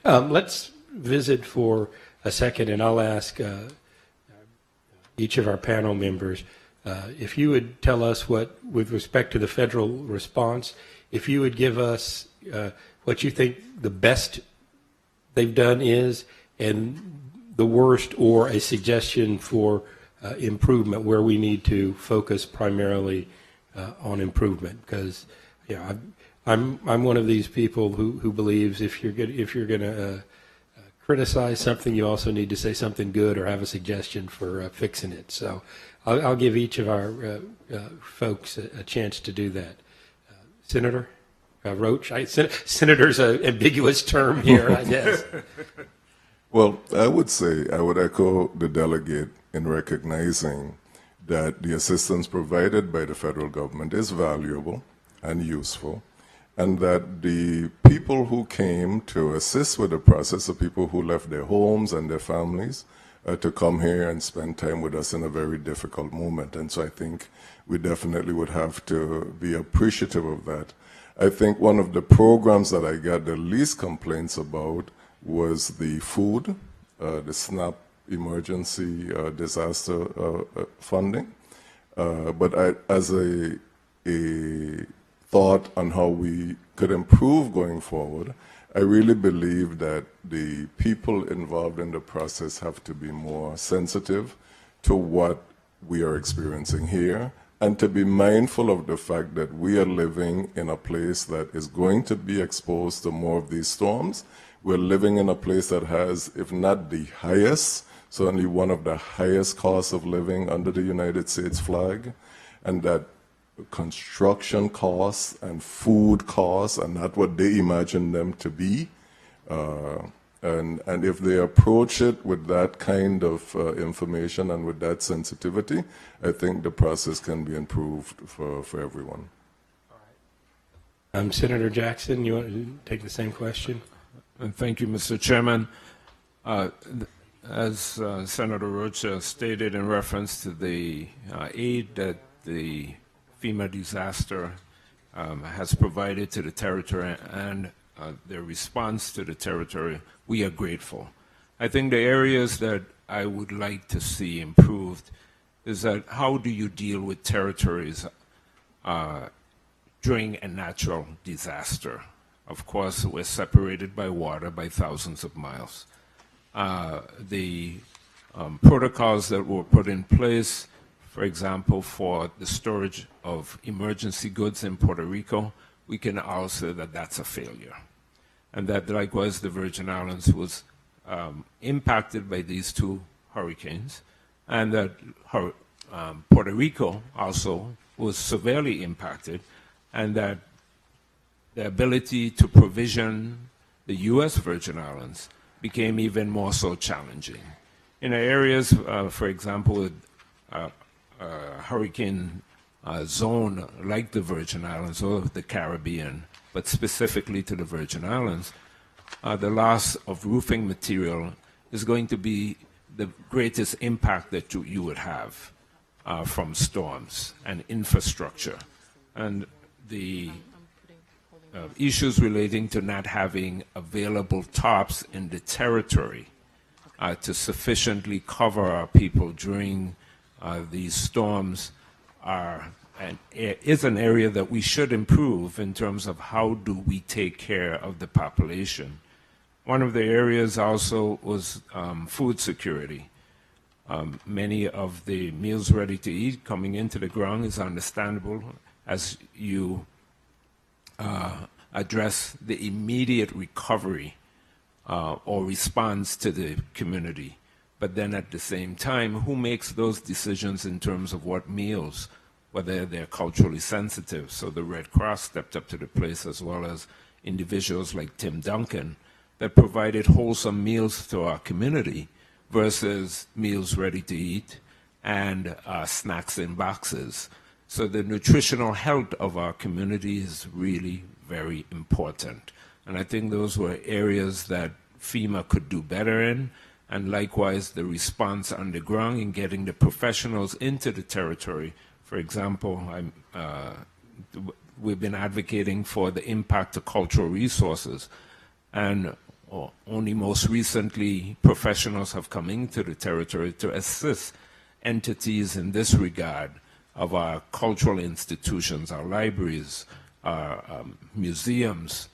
let's visit for a second, and I'll ask each of our panel members if you would tell us what, with respect to the federal response, if you would give us what you think the best they've done is and the worst, or a suggestion for improvement where we need to focus primarily on improvement. Because I'm one of these people who believes if you're going to criticize something, you also need to say something good or have a suggestion for fixing it. So I'll give each of our folks a chance to do that. Senator Roach, senator's an ambiguous term here, I guess. Well, I would echo the delegate in recognizing that the assistance provided by the federal government is valuable and useful, and that the people who came to assist with the process, the people who left their homes and their families to come here and spend time with us in a very difficult moment. And so I think we definitely would have to be appreciative of that. I think one of the programs that I got the least complaints about was the food, the SNAP emergency disaster funding. But as a thought on how we could improve going forward, I really believe that the people involved in the process have to be more sensitive to what we are experiencing here, and to be mindful of the fact that we are living in a place that is going to be exposed to more of these storms. We're living in a place that has, if not the highest, certainly one of the highest costs of living under the United States flag, and that construction costs and food costs are not what they imagine them to be. And if they approach it with that kind of information and with that sensitivity, I think the process can be improved for everyone. All right. Senator Jackson, you want to take the same question? Thank you, Mr. Chairman. As Senator Roach stated in reference to the aid that the FEMA disaster has provided to the territory and their response to the territory, we are grateful. I think the areas that I would like to see improved is that how do you deal with territories during a natural disaster? Of course, we're separated by water by thousands of miles. The protocols that were put in place, for example, for the storage of emergency goods in Puerto Rico, we can all say that that's a failure. And that likewise the Virgin Islands was impacted by these two hurricanes, and that Puerto Rico also was severely impacted, and that the ability to provision the U.S. Virgin Islands became even more so challenging. In areas, for example, hurricane zone like the Virgin Islands or the Caribbean, but specifically to the Virgin Islands, the loss of roofing material is going to be the greatest impact that you would have from storms and infrastructure. And the issues relating to not having available tarps in the territory to sufficiently cover our people during these storms is an area that we should improve in terms of how do we take care of the population. One of the areas also was food security. Many of the meals ready to eat coming into the ground is understandable as you address the immediate recovery or response to the community. But then at the same time, who makes those decisions in terms of what meals, whether they're culturally sensitive? So the Red Cross stepped up to the place, as well as individuals like Tim Duncan that provided wholesome meals to our community versus meals ready to eat and snacks in boxes. So the nutritional health of our community is really very important. And I think those were areas that FEMA could do better in, and likewise the response on the ground in getting the professionals into the territory. For example, we've been advocating for the impact of cultural resources, and only most recently professionals have come into the territory to assist entities in this regard of our cultural institutions, our libraries, our museums,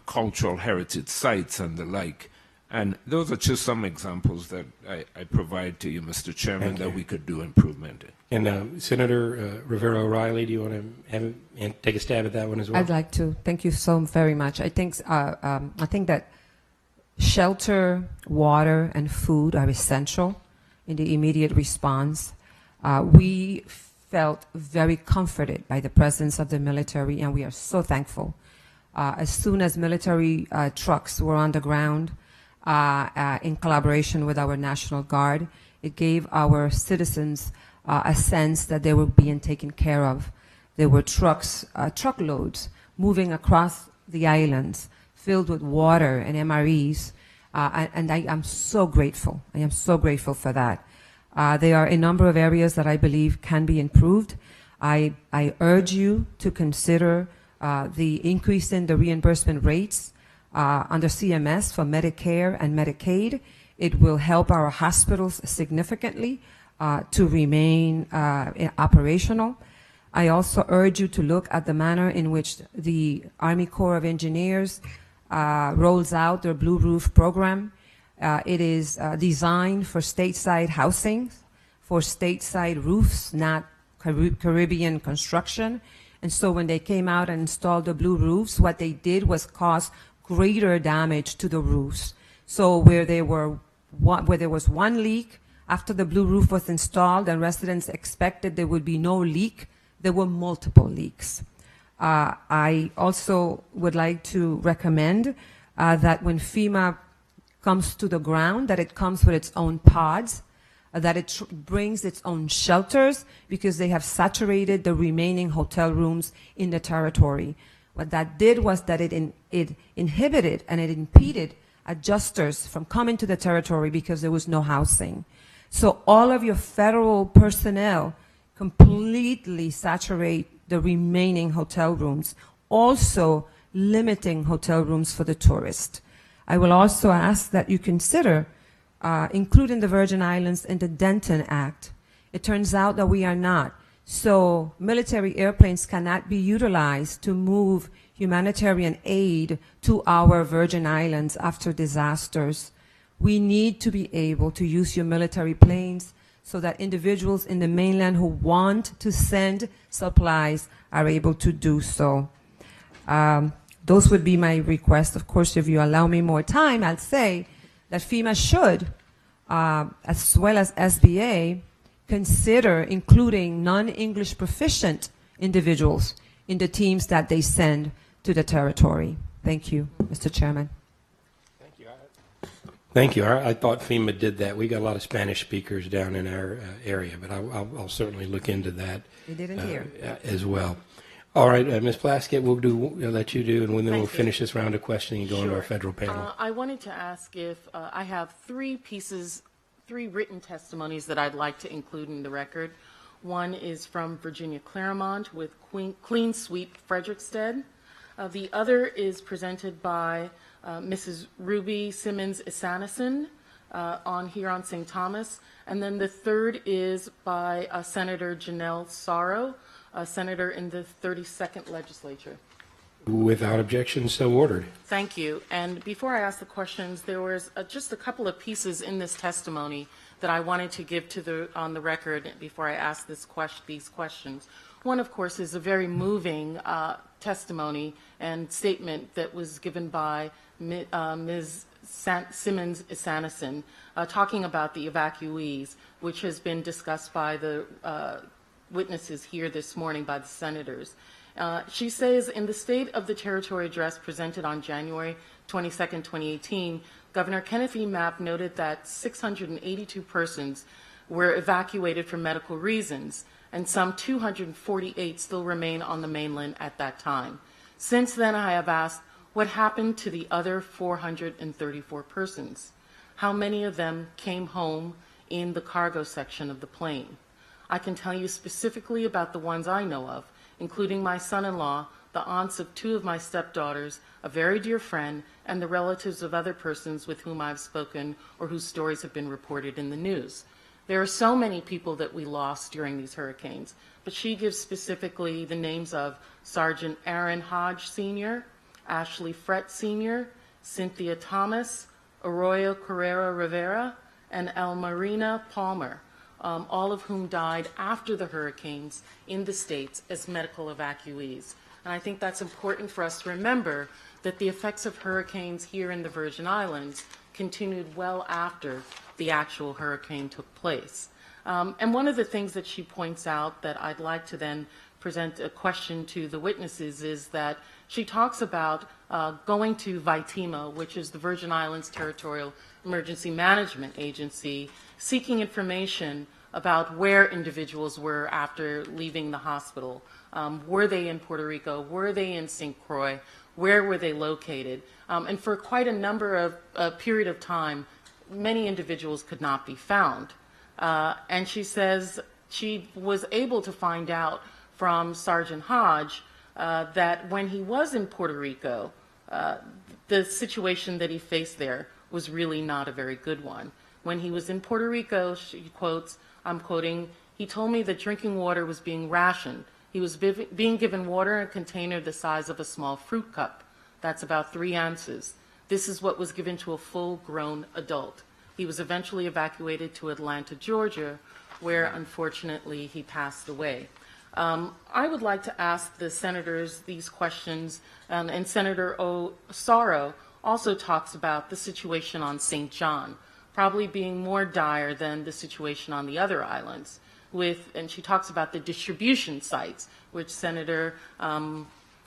cultural heritage sites, and the like. And those are just some examples that I provide to you, Mr. Chairman, that we could do improvement in. And Senator Rivera O'Reilly, do you want to take a stab at that one as well? I'd like to. Thank you so very much. I think that shelter, water, and food are essential in the immediate response. We felt very comforted by the presence of the military, and we are so thankful. As soon as military trucks were on the ground, in collaboration with our National Guard, it gave our citizens a sense that they were being taken care of. There were truckloads moving across the islands filled with water and MREs, and I am so grateful. I am so grateful for that. There are a number of areas that I believe can be improved. I urge you to consider the increase in the reimbursement rates under CMS for Medicare and Medicaid. It will help our hospitals significantly to remain operational. I also urge you to look at the manner in which the Army Corps of Engineers rolls out their Blue Roof program. It is designed for stateside housing, for stateside roofs, not Caribbean construction. And so when they came out and installed the blue roofs, what they did was cause greater damage to the roofs. So where there was one leak after the blue roof was installed and residents expected there would be no leak, there were multiple leaks. I also would like to recommend that when FEMA comes to the ground, that it comes with its own pods, that it brings its own shelters, because they have saturated the remaining hotel rooms in the territory. What that did was that it inhibited and it impeded adjusters from coming to the territory because there was no housing. So all of your federal personnel completely saturate the remaining hotel rooms, also limiting hotel rooms for the tourist. I will also ask that you consider including the Virgin Islands in the Denton Act. It turns out that we are not. So military airplanes cannot be utilized to move humanitarian aid to our Virgin Islands after disasters. We need to be able to use your military planes so that individuals in the mainland who want to send supplies are able to do so. Those would be my requests. Of course, if you allow me more time, I'll say that FEMA should, as well as SBA, consider including non-English proficient individuals in the teams that they send to the territory. Thank you, Mr. Chairman. Thank you. I thought FEMA did that. We got a lot of Spanish speakers down in our area, but I'll certainly look into that. They didn't hear as well. All right, Ms. Plaskett, we'll let you do, and then we'll finish this round of questioning and go into our federal panel. I wanted to ask if I have three written testimonies that I'd like to include in the record. One is from Virginia Claremont with Clean Sweep Frederickstead. The other is presented by Mrs. Ruby Simmons Isanison here on St. Thomas. And then the third is by Senator Janelle Sorrow, a senator in the 32nd legislature. Without objection, so ordered. Thank you. And before I ask the questions, there was just a couple of pieces in this testimony that I wanted to give on the record before I ask these questions. One, of course, is a very moving testimony and statement that was given by Ms. Simmons Isanison, talking about the evacuees, which has been discussed by the witnesses here this morning by the senators. She says, in the State of the Territory address presented on January 22nd, 2018, Governor Kenneth E. Mapp noted that 682 persons were evacuated for medical reasons, and some 248 still remain on the mainland at that time. Since then, I have asked, what happened to the other 434 persons? How many of them came home in the cargo section of the plane? I can tell you specifically about the ones I know of, including my son-in-law, the aunts of two of my stepdaughters, a very dear friend, and the relatives of other persons with whom I've spoken or whose stories have been reported in the news. There are so many people that we lost during these hurricanes, but she gives specifically the names of Sergeant Aaron Hodge Sr., Ashley Frett Sr., Cynthia Thomas, Arroyo Carrera Rivera, and Elmarina Palmer, all of whom died after the hurricanes in the States as medical evacuees. And I think that's important for us to remember that the effects of hurricanes here in the Virgin Islands continued well after the actual hurricane took place. And one of the things that she points out that I'd like to then present a question to the witnesses is that she talks about going to VITEMA, which is the Virgin Islands Territorial Emergency Management Agency, seeking information about where individuals were after leaving the hospital. Were they in Puerto Rico? Were they in St. Croix? Where were they located? And for quite a period of time, many individuals could not be found. And she says she was able to find out from Sergeant Hodge that when he was in Puerto Rico, the situation that he faced there was really not a very good one. When he was in Puerto Rico, she quotes, I'm quoting, he told me that drinking water was being rationed. He was being given water in a container the size of a small fruit cup. That's about 3 ounces. This is what was given to a full-grown adult. He was eventually evacuated to Atlanta, Georgia, where unfortunately he passed away. I would like to ask the senators these questions, and Senator Sorrow also talks about the situation on St. John, probably being more dire than the situation on the other islands. And she talks about the distribution sites, which Senator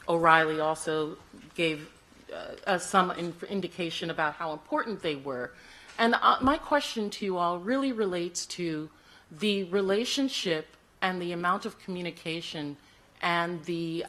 O'Reilly also gave us some indication about how important they were. And my question to you all really relates to the relationship and the amount of communication and the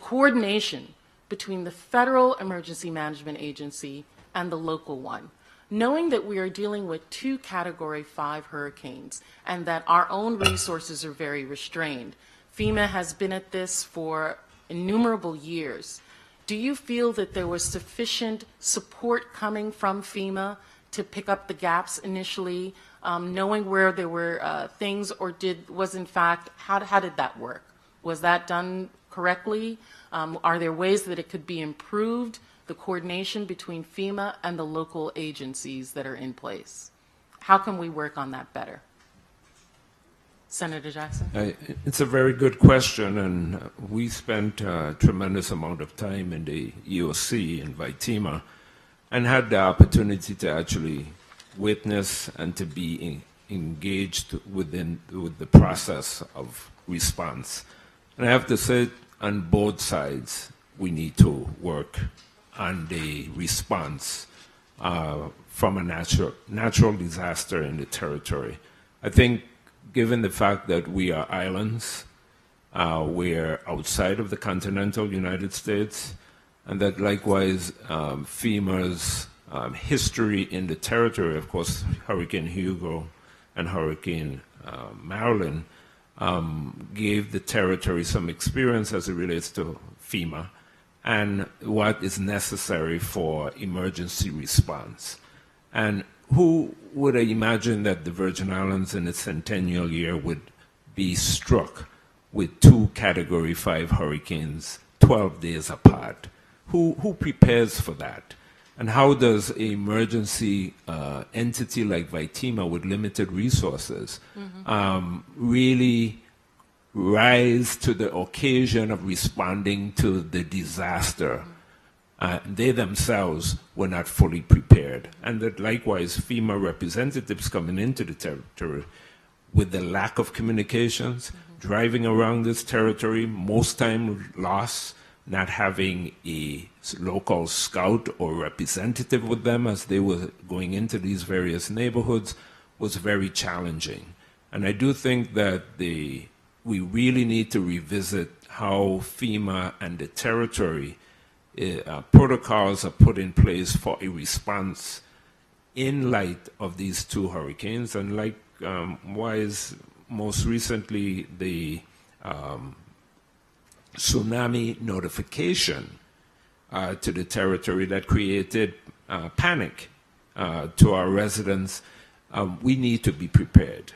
coordination between the Federal Emergency Management Agency and the local one. Knowing that we are dealing with 2 Category 5 hurricanes and that our own resources are very restrained. FEMA has been at this for innumerable years. Do you feel that there was sufficient support coming from FEMA to pick up the gaps initially, knowing where there were things, or was in fact, how did that work? Was that done correctly? Are there ways that it could be improved? The coordination between FEMA and the local agencies that are in place. How can we work on that better? Senator Jackson? It's a very good question, and we spent a tremendous amount of time in the EOC in VITEMA and had the opportunity to actually witness and to be engaged with the process of response. And I have to say, on both sides, we need to work on the response from a natural disaster in the territory. I think given the fact that we are islands, we're outside of the continental United States, and that likewise FEMA's history in the territory, of course, Hurricane Hugo and Hurricane Marilyn gave the territory some experience as it relates to FEMA and what is necessary for emergency response. And who would imagine that the Virgin Islands in its centennial year would be struck with 2 Category 5 hurricanes 12 days apart? Who prepares for that? And how does an emergency entity like VITEMA with limited resources really rise to the occasion of responding to the disaster? They themselves were not fully prepared. And that likewise, FEMA representatives coming into the territory with the lack of communications, driving around this territory, most time lost, not having a local scout or representative with them as they were going into these various neighborhoods was very challenging. And I do think that we really need to revisit how FEMA and the territory protocols are put in place for a response in light of these 2 hurricanes. And like wise most recently the tsunami notification to the territory that created panic to our residents. We need to be prepared,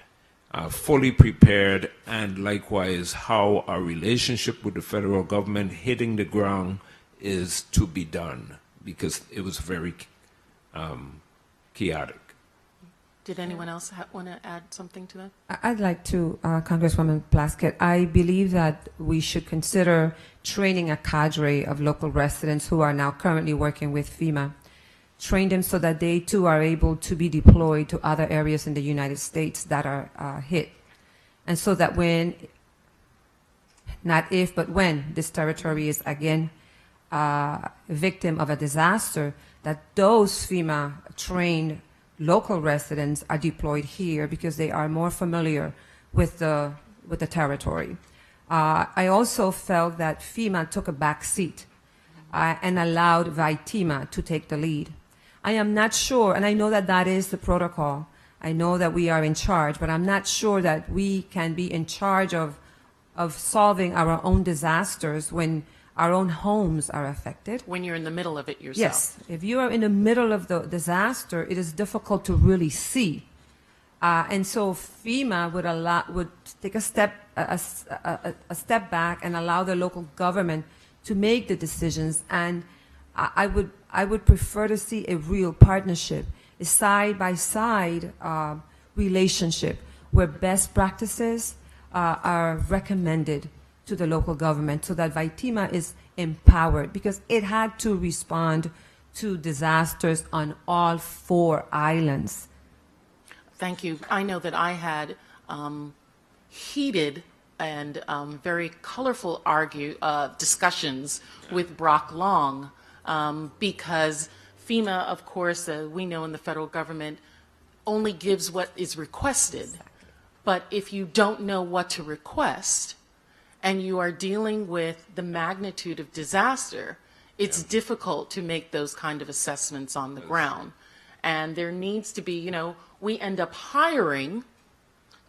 fully prepared, and likewise how our relationship with the federal government hitting the ground is to be done, because it was very chaotic. Did anyone else want to add something to that? I'd like to, Congresswoman Plaskett, I believe that we should consider training a cadre of local residents who are now currently working with FEMA, train them so that they too are able to be deployed to other areas in the United States that are hit. And so that when, not if, but when this territory is again a victim of a disaster, that those FEMA trained local residents are deployed here because they are more familiar with the territory. I also felt that FEMA took a back seat and allowed VITEMA to take the lead. I am not sure, and I know that that is the protocol. I know that we are in charge, but I'm not sure that we can be in charge of solving our own disasters when our own homes are affected. When you're in the middle of it yourself. Yes, if you are in the middle of the disaster, it is difficult to really see. And so FEMA would take a step back and allow the local government to make the decisions. And I would prefer to see a real partnership, a side-by-side relationship where best practices are recommended to the local government so that VITEMA is empowered, because it had to respond to disasters on all 4 islands. Thank you. I know that I had heated and very colorful discussions with Brock Long because FEMA, of course, we know in the federal government, only gives what is requested. But if you don't know what to request, and you are dealing with the magnitude of disaster, it's difficult to make those kind of assessments on the ground. And there needs to be, we end up hiring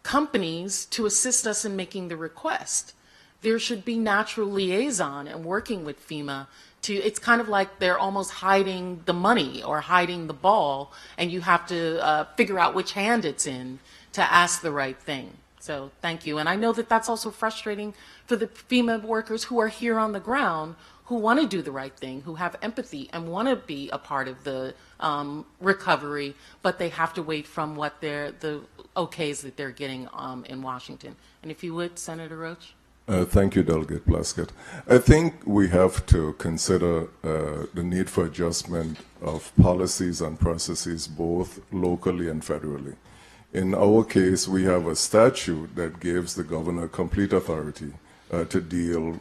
companies to assist us in making the request. There should be natural liaison and working with FEMA it's kind of like they're almost hiding the money or hiding the ball, and you have to figure out which hand it's in to ask the right thing. So thank you. And I know that that's also frustrating for the FEMA workers who are here on the ground, who want to do the right thing, who have empathy and want to be a part of the recovery, but they have to wait from what the okays that they're getting in Washington. And if you would, Senator Roach. Thank you, Delegate Plaskett. I think we have to consider the need for adjustment of policies and processes both locally and federally. In our case, we have a statute that gives the governor complete authority to deal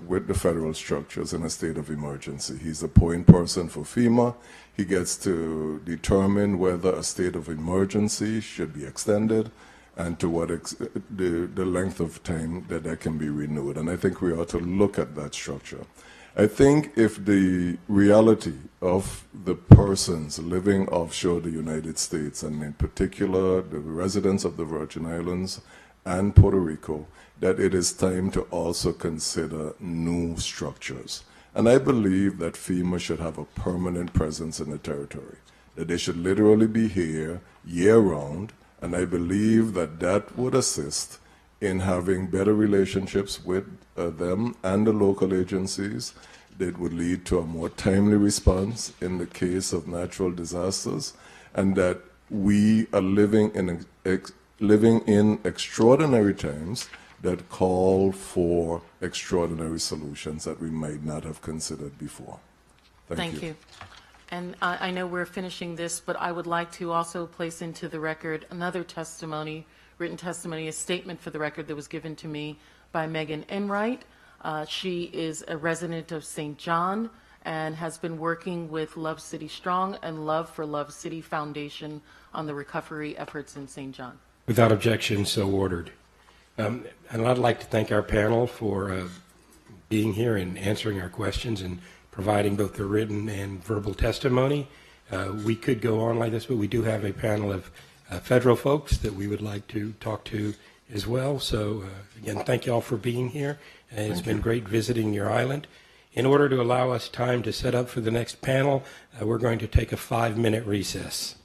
with the federal structures in a state of emergency. He's the point person for FEMA. He gets to determine whether a state of emergency should be extended and to what the length of time that can be renewed. And I think we ought to look at that structure. I think if the reality of the persons living offshore the United States, and in particular the residents of the Virgin Islands and Puerto Rico, that it is time to also consider new structures. And I believe that FEMA should have a permanent presence in the territory, that they should literally be here year-round, and I believe that that would assist in having better relationships with them and the local agencies. That would lead to a more timely response in the case of natural disasters, and that we are living in extraordinary times that call for extraordinary solutions that we might not have considered before. Thank you. And I know we're finishing this, but I would like to also place into the record another testimony, written testimony, a statement for the record that was given to me by Megan Enright. She is a resident of St. John and has been working with Love City Strong and Love for Love City Foundation on the recovery efforts in St. John. Without objection, so ordered. And I'd like to thank our panel for being here and answering our questions and providing both the written and verbal testimony. We could go on like this, but we do have a panel of federal folks that we would like to talk to as well. So again, thank you all for being here. It's been great visiting your island. In order to allow us time to set up for the next panel, we're going to take a 5-minute recess.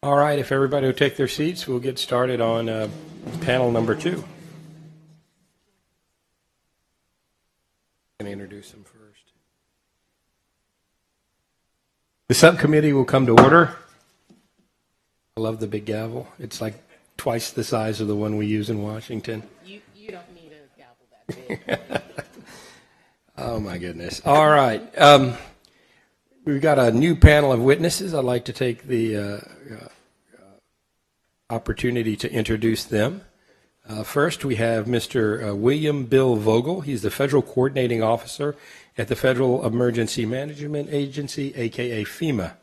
All right, if everybody will take their seats, we'll get started on panel number 2. I'm going to introduce them first. The subcommittee will come to order. I love the big gavel. It's like twice the size of the one we use in Washington. You don't need a gavel that big. Oh, my goodness. All right. We've got a new panel of witnesses. I'd like to take the opportunity to introduce them. First, we have Mr. William Bill Vogel. He's the Federal Coordinating Officer at the Federal Emergency Management Agency, a.k.a. FEMA.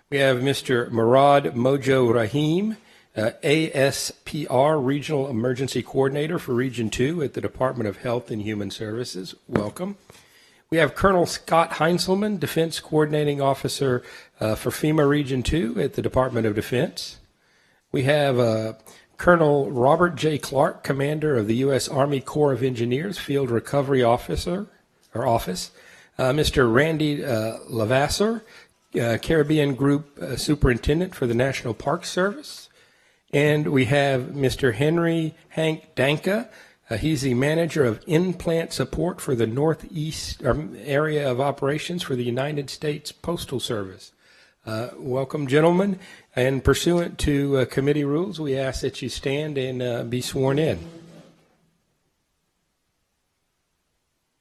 We have Mr. Murad Mojo Rahim, ASPR Regional Emergency Coordinator for Region 2 at the Department of Health and Human Services. Welcome. We have Colonel Scott Heinzelman, Defense Coordinating Officer for FEMA Region 2 at the Department of Defense. We have Colonel Robert J. Clark, Commander of the U.S. Army Corps of Engineers, Field Recovery Office, Mr. Randy Lavasser, Caribbean Group Superintendent for the National Park Service. And we have Mr. Henry Hank Danka. He's the Manager of In-Plant Support for the Northeast Area of Operations for the United States Postal Service. Welcome, gentlemen. And pursuant to committee rules, we ask that you stand and be sworn in.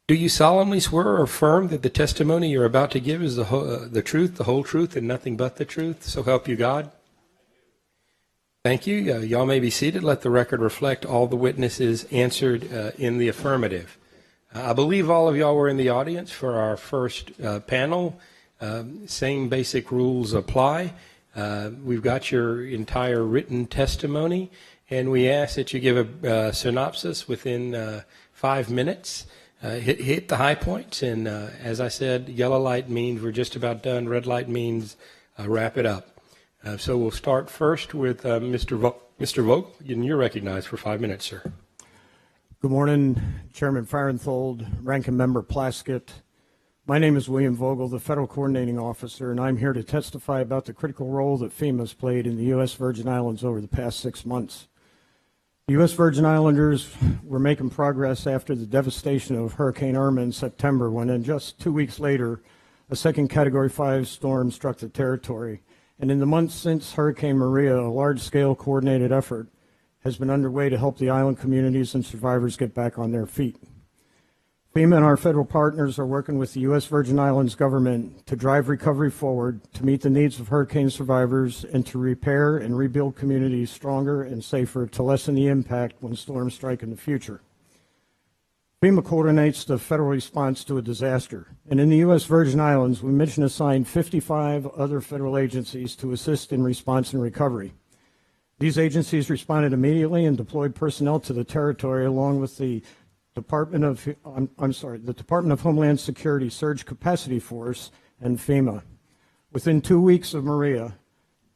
Do you solemnly swear or affirm that the testimony you're about to give is the truth, the whole truth, and nothing but the truth? So help you God. Thank you. Y'all may be seated. Let the record reflect all the witnesses answered in the affirmative. I believe all of y'all were in the audience for our first panel. Same basic rules apply. We've got your entire written testimony, and we ask that you give a synopsis within 5 minutes. Hit the high points, and as I said, yellow light means we're just about done. Red light means wrap it up. So we'll start first with Mr. Vogel, and you're recognized for 5 minutes, sir. Good morning, Chairman Farenthold, Ranking Member Plaskett. My name is William Vogel, the Federal Coordinating Officer, and I'm here to testify about the critical role that FEMA has played in the U.S. Virgin Islands over the past 6 months. The U.S. Virgin Islanders were making progress after the devastation of Hurricane Irma in September, when then just 2 weeks later, a second Category 5 storm struck the territory. And in the months since Hurricane Maria, a large-scale coordinated effort has been underway to help the island communities and survivors get back on their feet. FEMA and our federal partners are working with the U.S. Virgin Islands government to drive recovery forward, to meet the needs of hurricane survivors, and to repair and rebuild communities stronger and safer to lessen the impact when storms strike in the future. FEMA coordinates the federal response to a disaster, and in the U.S. Virgin Islands, we mission assigned 55 other federal agencies to assist in response and recovery. These agencies responded immediately and deployed personnel to the territory, along with the Department of Homeland Security Surge Capacity Force and FEMA. Within 2 weeks of Maria,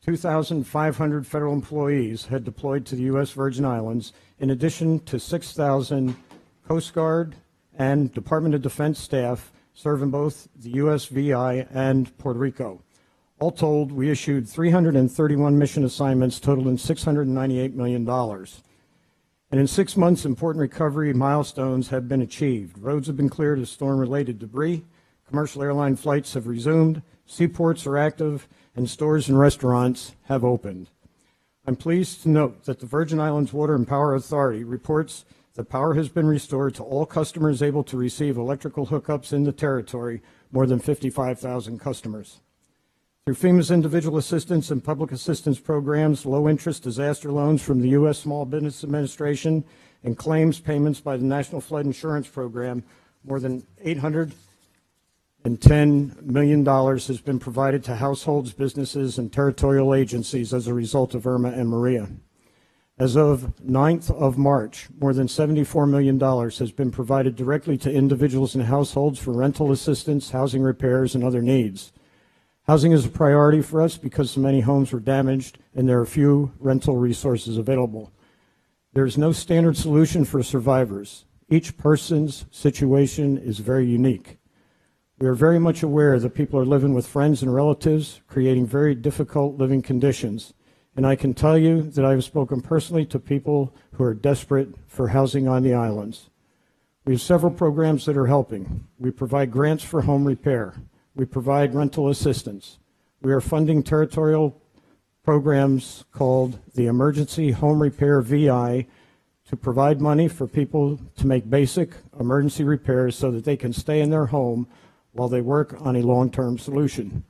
2,500 federal employees had deployed to the U.S. Virgin Islands, in addition to 6,000 Coast Guard and Department of Defense staff serving both the U.S. VI and Puerto Rico. All told, we issued 331 mission assignments totaling $698 million. And in 6 months, important recovery milestones have been achieved. Roads have been cleared of storm-related debris, commercial airline flights have resumed, seaports are active, and stores and restaurants have opened. I'm pleased to note that the Virgin Islands Water and Power Authority reports that power has been restored to all customers able to receive electrical hookups in the territory, more than 55,000 customers. Through FEMA's individual assistance and public assistance programs, low-interest disaster loans from the U.S. Small Business Administration, and claims payments by the National Flood Insurance Program, more than $810 million has been provided to households, businesses, and territorial agencies as a result of Irma and Maria. As of 9th of March, more than $74 million has been provided directly to individuals and households for rental assistance, housing repairs, and other needs. Housing is a priority for us because so many homes were damaged and there are few rental resources available. There is no standard solution for survivors. Each person's situation is very unique. We are very much aware that people are living with friends and relatives, creating very difficult living conditions. and I can tell you that I have spoken personally to people who are desperate for housing on the islands. We have several programs that are helping. We provide grants for home repair. We provide rental assistance. We are funding territorial programs called the Emergency Home Repair VI to provide money for people to make basic emergency repairs so that they can stay in their home while they work on a long-term solution.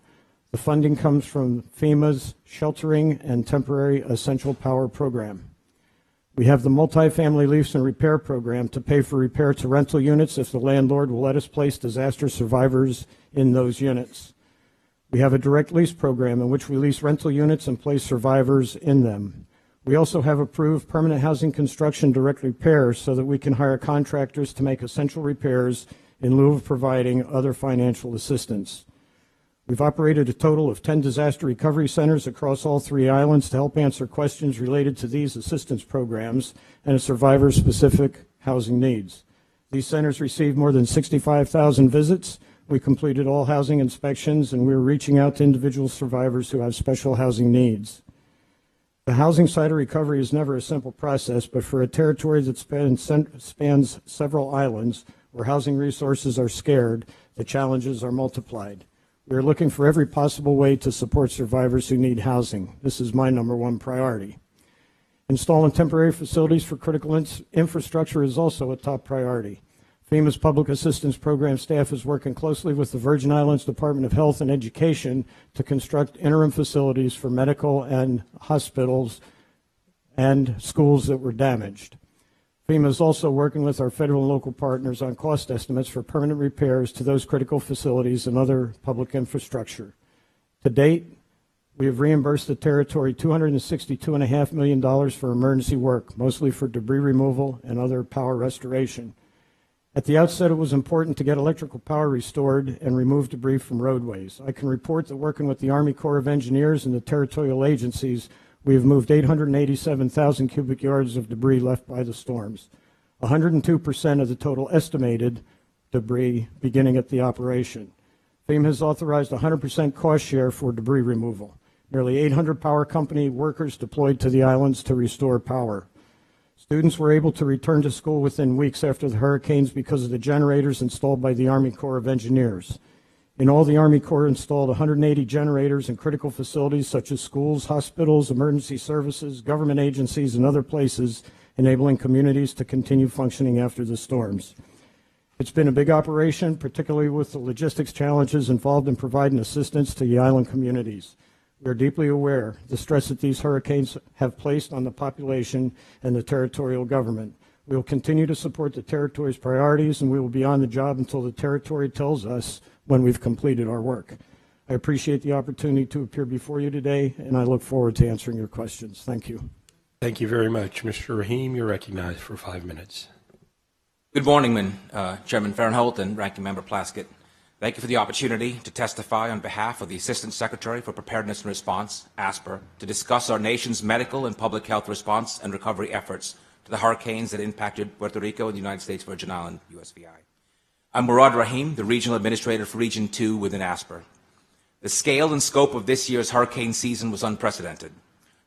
The funding comes from FEMA's Sheltering and Temporary Essential Power Program. We have the Multifamily Lease and Repair Program to pay for repair to rental units if the landlord will let us place disaster survivors in those units. We have a direct lease program in which we lease rental units and place survivors in them. We also have approved permanent housing construction direct repairs so that we can hire contractors to make essential repairs in lieu of providing other financial assistance. We've operated a total of 10 disaster recovery centers across all 3 islands to help answer questions related to these assistance programs and a survivor's specific housing needs. These centers received more than 65,000 visits. We completed all housing inspections, and we're reaching out to individual survivors who have special housing needs. The housing side of recovery is never a simple process, but for a territory that spans several islands where housing resources are scarce, the challenges are multiplied. We are looking for every possible way to support survivors who need housing. This is my #1 priority. Installing temporary facilities for critical infrastructure is also a top priority. FEMA's Public Assistance Program staff is working closely with the Virgin Islands Department of Health and Education to construct interim facilities for medical and hospitals and schools that were damaged. FEMA is also working with our federal and local partners on cost estimates for permanent repairs to those critical facilities and other public infrastructure. To date, we have reimbursed the territory $262.5 million for emergency work, mostly for debris removal and other power restoration. At the outset, it was important to get electrical power restored and remove debris from roadways. I can report that working with the Army Corps of Engineers and the territorial agencies, we have moved 887,000 cubic yards of debris left by the storms, 102% of the total estimated debris beginning at the operation. FEMA has authorized 100% cost share for debris removal. Nearly 800 power company workers deployed to the islands to restore power. Students were able to return to school within weeks after the hurricanes because of the generators installed by the Army Corps of Engineers. In all, the Army Corps installed 180 generators in critical facilities such as schools, hospitals, emergency services, government agencies, and other places, enabling communities to continue functioning after the storms. It's been a big operation, particularly with the logistics challenges involved in providing assistance to the island communities. We are deeply aware of the stress that these hurricanes have placed on the population and the territorial government. We will continue to support the territory's priorities, and we will be on the job until the territory tells us when we've completed our work. I appreciate the opportunity to appear before you today, and I look forward to answering your questions. Thank you. Thank you very much. Mr. Rahim, you're recognized for 5 minutes. Good morning, Chairman Farenthold and Ranking Member Plaskett. Thank you for the opportunity to testify on behalf of the Assistant Secretary for Preparedness and Response, ASPR, to discuss our nation's medical and public health response and recovery efforts to the hurricanes that impacted Puerto Rico and the United States Virgin Islands, USVI. I'm Murad Rahim, the Regional Administrator for Region 2 within ASPR. The scale and scope of this year's hurricane season was unprecedented.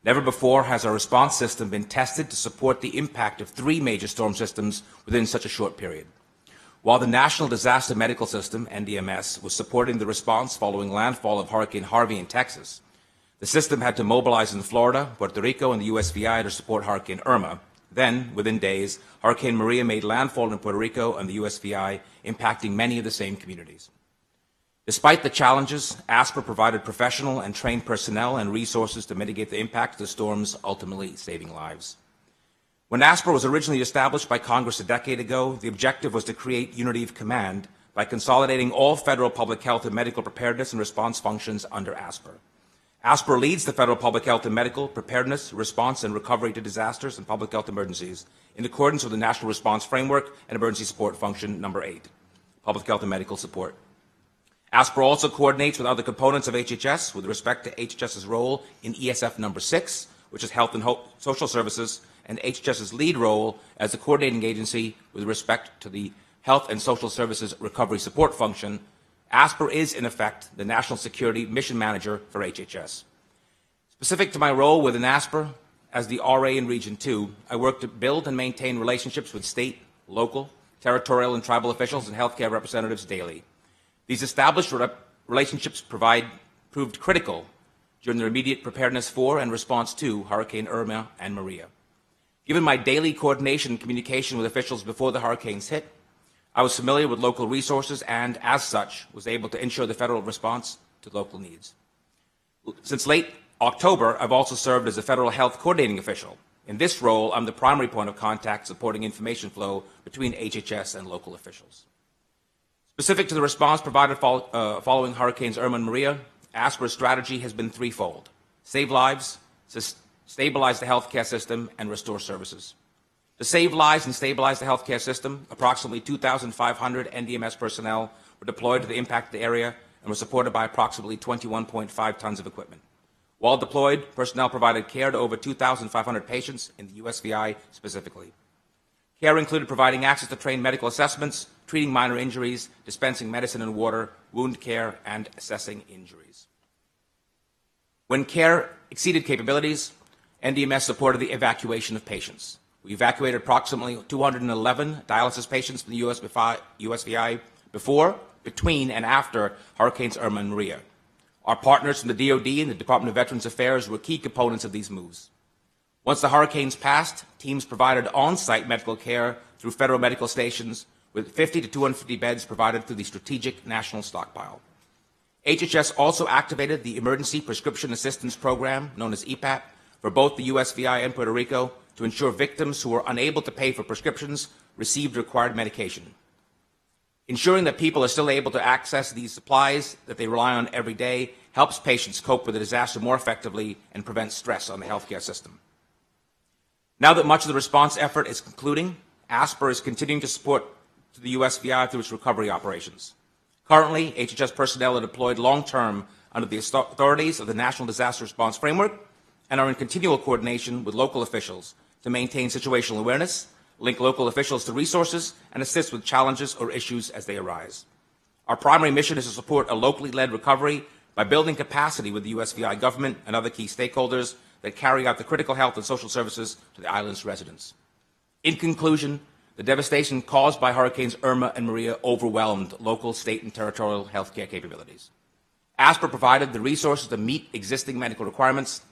Never before has our response system been tested to support the impact of 3 major storm systems within such a short period. While the National Disaster Medical System, NDMS, was supporting the response following landfall of Hurricane Harvey in Texas, the system had to mobilize in Florida, Puerto Rico, and the USVI to support Hurricane Irma. Then, within days, Hurricane Maria made landfall in Puerto Rico and the USVI, impacting many of the same communities. Despite the challenges, ASPR provided professional and trained personnel and resources to mitigate the impact of the storms, ultimately saving lives. When ASPR was originally established by Congress a decade ago, the objective was to create unity of command by consolidating all federal public health and medical preparedness and response functions under ASPR. ASPR leads the federal public health and medical preparedness, response, and recovery to disasters and public health emergencies in accordance with the National Response Framework and Emergency Support Function Number 8, Public Health and Medical Support. ASPR also coordinates with other components of HHS with respect to HHS's role in ESF Number 6, which is Health and Social Services, and HHS's lead role as the coordinating agency with respect to the Health and Social Services Recovery Support Function. ASPR is, in effect, the National Security Mission Manager for HHS. Specific to my role within ASPR as the RA in Region 2, I work to build and maintain relationships with state, local, territorial, and tribal officials and healthcare representatives daily. These established relationships proved critical during their immediate preparedness for and response to Hurricane Irma and Maria. Given my daily coordination and communication with officials before the hurricanes hit, I was familiar with local resources and, as such, was able to ensure the federal response to local needs. Since late October, I've also served as a federal health coordinating official. In this role, I'm the primary point of contact supporting information flow between HHS and local officials. Specific to the response provided following Hurricanes Irma and Maria, ASPR's strategy has been threefold: save lives, stabilize the healthcare system, and restore services. To save lives and stabilize the healthcare system, approximately 2,500 NDMS personnel were deployed to the impacted area and were supported by approximately 21.5 tons of equipment. While deployed, personnel provided care to over 2,500 patients in the USVI specifically. Care included providing access to trained medical assessments, treating minor injuries, dispensing medicine and water, wound care, and assessing injuries. When care exceeded capabilities, NDMS supported the evacuation of patients. We evacuated approximately 211 dialysis patients from the USVI before, between, and after Hurricanes Irma and Maria. Our partners from the DoD and the Department of Veterans Affairs were key components of these moves. Once the hurricanes passed, teams provided on-site medical care through federal medical stations, with 50 to 250 beds provided through the Strategic National Stockpile. HHS also activated the Emergency Prescription Assistance Program, known as EPAP, for both the USVI and Puerto Rico to ensure victims who were unable to pay for prescriptions received required medication. Ensuring that people are still able to access these supplies that they rely on every day helps patients cope with the disaster more effectively and prevents stress on the healthcare system. Now that much of the response effort is concluding, ASPR is continuing to support the USVI through its recovery operations. Currently, HHS personnel are deployed long-term under the authorities of the National Disaster Response Framework and are in continual coordination with local officials to maintain situational awareness, link local officials to resources, and assist with challenges or issues as they arise. Our primary mission is to support a locally led recovery by building capacity with the USVI government and other key stakeholders that carry out the critical health and social services to the island's residents. In conclusion, the devastation caused by Hurricanes Irma and Maria overwhelmed local, state, and territorial healthcare capabilities. ASPR provided the resources to meet existing medical requirements,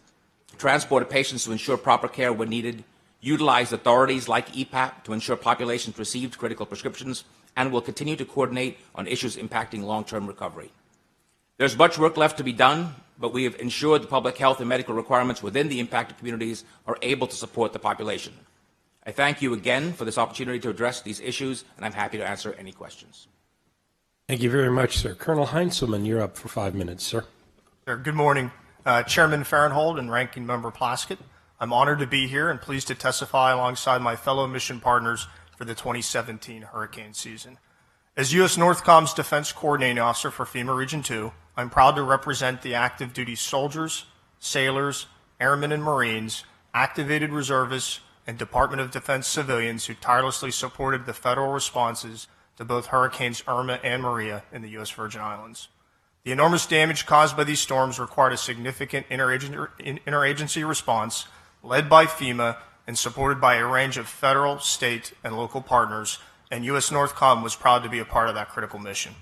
transported patients to ensure proper care when needed, utilized authorities like EPAP to ensure populations received critical prescriptions, and will continue to coordinate on issues impacting long-term recovery. There's much work left to be done, but we have ensured the public health and medical requirements within the impacted communities are able to support the population. I thank you again for this opportunity to address these issues, and I'm happy to answer any questions. Thank you very much, sir. Colonel Heinzelman, you're up for 5 minutes, sir. Sir, good morning. Chairman Farenthold and Ranking Member Plaskett, I'm honored to be here and pleased to testify alongside my fellow mission partners for the 2017 hurricane season. As U.S. Northcom's Defense Coordinating Officer for FEMA Region 2, I'm proud to represent the active duty soldiers, sailors, airmen and Marines, activated reservists, and Department of Defense civilians who tirelessly supported the federal responses to both Hurricanes Irma and Maria in the U.S. Virgin Islands. The enormous damage caused by these storms required a significant interagency response led by FEMA and supported by a range of federal, state, and local partners, and U.S. Northcom was proud to be a part of that critical mission.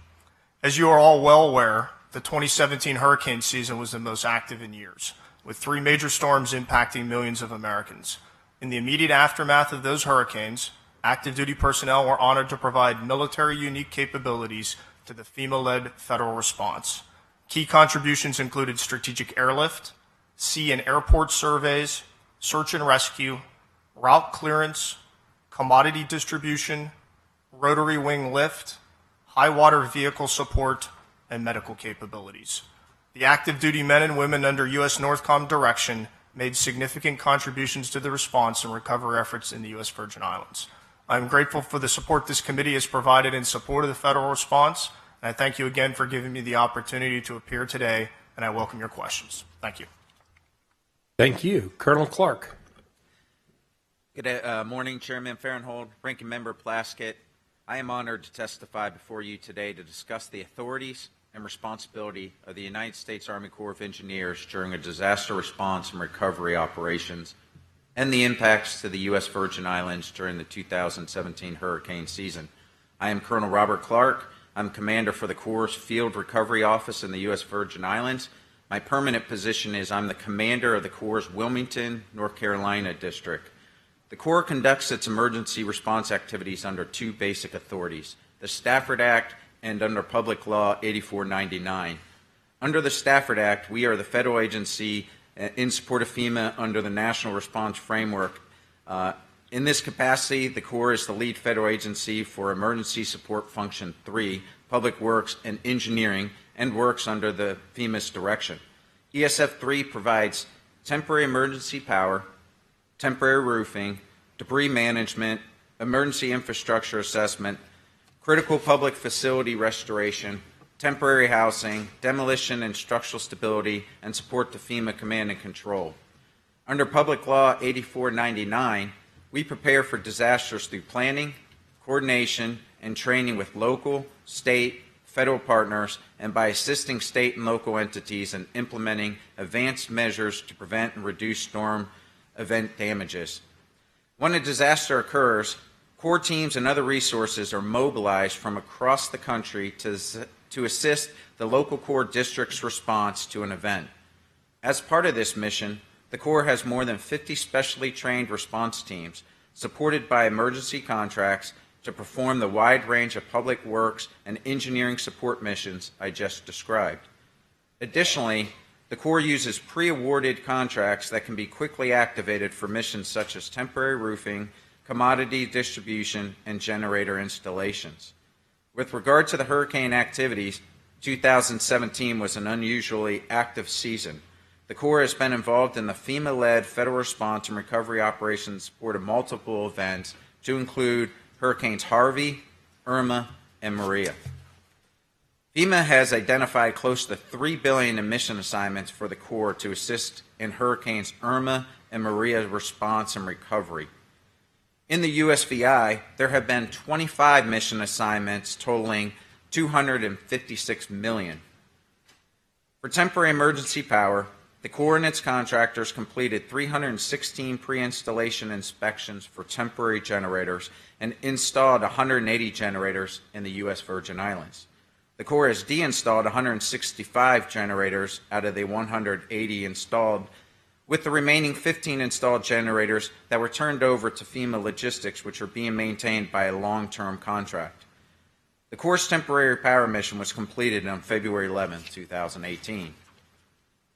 As you are all well aware, the 2017 hurricane season was the most active in years, with 3 major storms impacting millions of Americans. In the immediate aftermath of those hurricanes, active duty personnel were honored to provide military unique capabilities to the FEMA-led federal response. Key contributions included strategic airlift, sea and airport surveys, search and rescue, route clearance, commodity distribution, rotary wing lift, high water vehicle support, and medical capabilities. The active duty men and women under U.S. Northcom direction made significant contributions to the response and recovery efforts in the U.S. Virgin Islands. I'm grateful for the support this committee has provided in support of the federal response, and I thank you again for giving me the opportunity to appear today, and I welcome your questions. Thank you. Thank you. Colonel Clark. Good morning, Chairman Farenthold, Ranking Member Plaskett. I am honored to testify before you today to discuss the authorities and responsibility of the United States Army Corps of Engineers during a disaster response and recovery operations and the impacts to the U.S. Virgin Islands during the 2017 hurricane season. I am Colonel Robert Clark. I'm Commander for the Corps' Field Recovery Office in the U.S. Virgin Islands. My permanent position is I'm the Commander of the Corps' Wilmington, North Carolina District. The Corps conducts its emergency response activities under two basic authorities, the Stafford Act and under Public Law 8499. Under the Stafford Act, we are the federal agency in support of FEMA under the National Response Framework. In this capacity, the Corps is the lead federal agency for Emergency Support Function 3, Public Works and Engineering, and works under the FEMA's direction. ESF 3 provides temporary emergency power, temporary roofing, debris management, emergency infrastructure assessment, critical public facility restoration, temporary housing, demolition and structural stability, and support to FEMA command and control. Under Public Law 8499, we prepare for disasters through planning, coordination, and training with local, state, federal partners, and by assisting state and local entities in implementing advanced measures to prevent and reduce storm event damages. When a disaster occurs, Corps teams and other resources are mobilized from across the country to assist the local Corps district's response to an event. As part of this mission, the Corps has more than 50 specially trained response teams supported by emergency contracts to perform the wide range of public works and engineering support missions I just described. Additionally, the Corps uses pre-awarded contracts that can be quickly activated for missions such as temporary roofing, commodity distribution, and generator installations. With regard to the hurricane activities, 2017 was an unusually active season. The Corps has been involved in the FEMA-led federal response and recovery operations in support of multiple events, to include Hurricanes Harvey, Irma, and Maria. FEMA has identified close to $3 billion in mission assignments for the Corps to assist in Hurricanes Irma and Maria response and recovery. In the USVI, there have been 25 mission assignments totaling $256 million. For temporary emergency power, the Corps and its contractors completed 316 pre-installation inspections for temporary generators and installed 180 generators in the U.S. Virgin Islands. The Corps has de-installed 165 generators out of the 180 installed, with the remaining 15 installed generators that were turned over to FEMA Logistics, which are being maintained by a long-term contract. The Corps' temporary power mission was completed on February 11, 2018.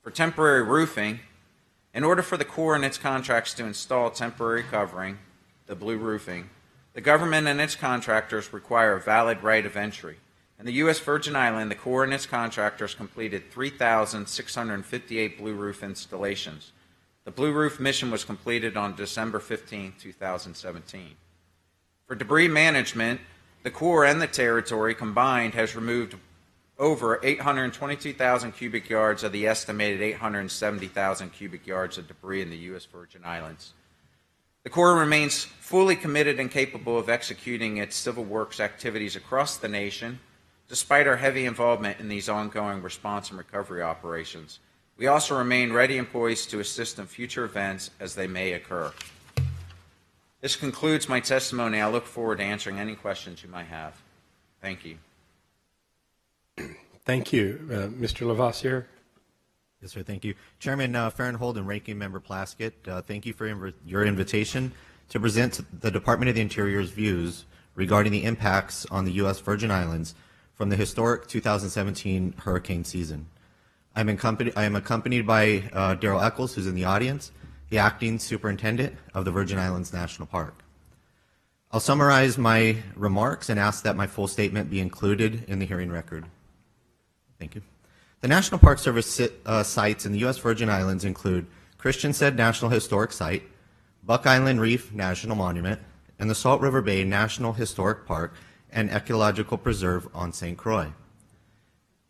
For temporary roofing, in order for the Corps and its contracts to install temporary covering, the blue roofing, the government and its contractors require a valid right of entry. In the U.S. Virgin Islands, the Corps and its contractors completed 3,658 blue roof installations. The blue roof mission was completed on December 15, 2017. For debris management, the Corps and the territory combined has removed over 822,000 cubic yards of the estimated 870,000 cubic yards of debris in the U.S. Virgin Islands. The Corps remains fully committed and capable of executing its civil works activities across the nation, despite our heavy involvement in these ongoing response and recovery operations. We also remain ready and poised to assist in future events as they may occur. This concludes my testimony. I look forward to answering any questions you might have. Thank you. Thank you. Mr. Lavoisier? Yes, sir. Thank you. Chairman Farrenhold and Ranking Member Plaskett, thank you for your invitation to present the Department of the Interior's views regarding the impacts on the U.S. Virgin Islands from the historic 2017 hurricane season. I am accompanied by Daryl Eccles, who's in the audience, the Acting Superintendent of the Virgin Islands National Park. I'll summarize my remarks and ask that my full statement be included in the hearing record. Thank you. The National Park Service sites in the U.S. Virgin Islands include Christiansted National Historic Site, Buck Island Reef National Monument, and the Salt River Bay National Historic Park and Ecological Preserve on St. Croix,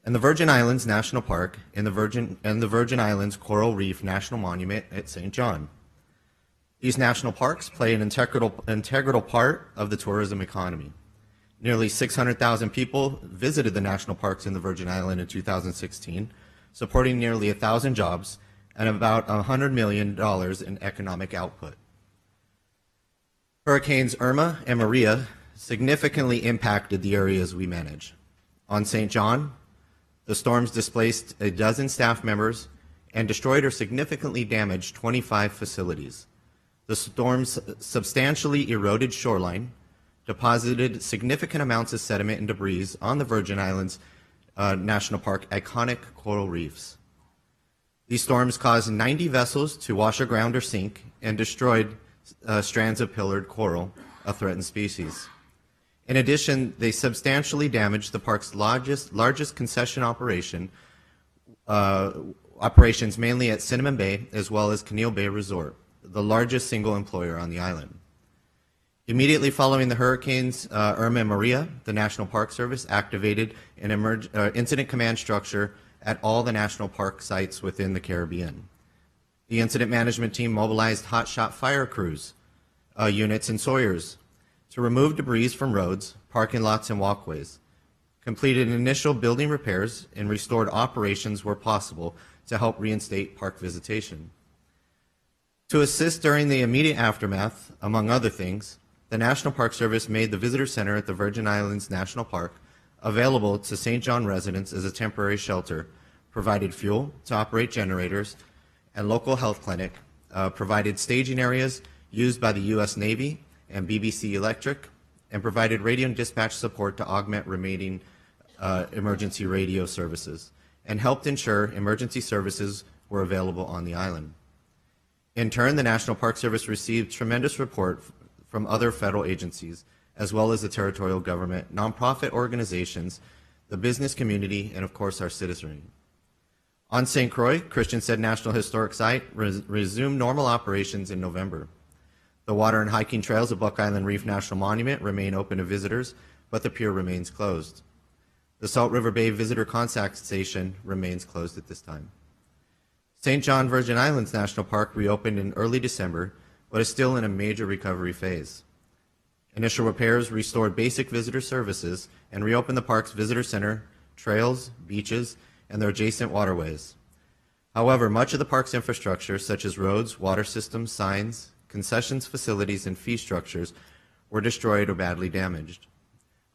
and the Virgin Islands National Park and the Virgin Islands Coral Reef National Monument at St. John. These national parks play an integral part of the tourism economy. Nearly 600,000 people visited the national parks in the Virgin Islands in 2016, supporting nearly 1,000 jobs and about $100 million in economic output. Hurricanes Irma and Maria significantly impacted the areas we manage. On St. John, the storms displaced a dozen staff members and destroyed or significantly damaged 25 facilities. The storms substantially eroded shoreline, deposited significant amounts of sediment and debris on the Virgin Islands National Park iconic coral reefs. These storms caused 90 vessels to wash aground or sink and destroyed strands of pillared coral, a threatened species. In addition, they substantially damaged the park's largest concession operations mainly at Cinnamon Bay as well as Keneal Bay Resort, the largest single employer on the island. Immediately following the hurricanes Irma and Maria, the National Park Service activated an incident command structure at all the national park sites within the Caribbean. The incident management team mobilized hotshot fire crews, units, and sawyers to remove debris from roads, parking lots, and walkways, completed initial building repairs, and restored operations where possible to help reinstate park visitation. To assist during the immediate aftermath, among other things, the National Park Service made the Visitor Center at the Virgin Islands National Park available to St. John residents as a temporary shelter, provided fuel to operate generators, and local health clinic, provided staging areas used by the U.S. Navy and BBC Electric, and provided radio and dispatch support to augment remaining emergency radio services, and helped ensure emergency services were available on the island. In turn, the National Park Service received tremendous support from other federal agencies, as well as the territorial government, nonprofit organizations, the business community, and of course our citizenry. On St. Croix, Christiansted National Historic Site resumed normal operations in November. The water and hiking trails of Buck Island Reef National Monument remain open to visitors, but the pier remains closed. The Salt River Bay Visitor Contact Station remains closed at this time. St. John Virgin Islands National Park reopened in early December, but is still in a major recovery phase. Initial repairs restored basic visitor services and reopened the park's visitor center, trails, beaches, and their adjacent waterways. However, much of the park's infrastructure, such as roads, water systems, signs, concessions facilities, and fee structures, were destroyed or badly damaged.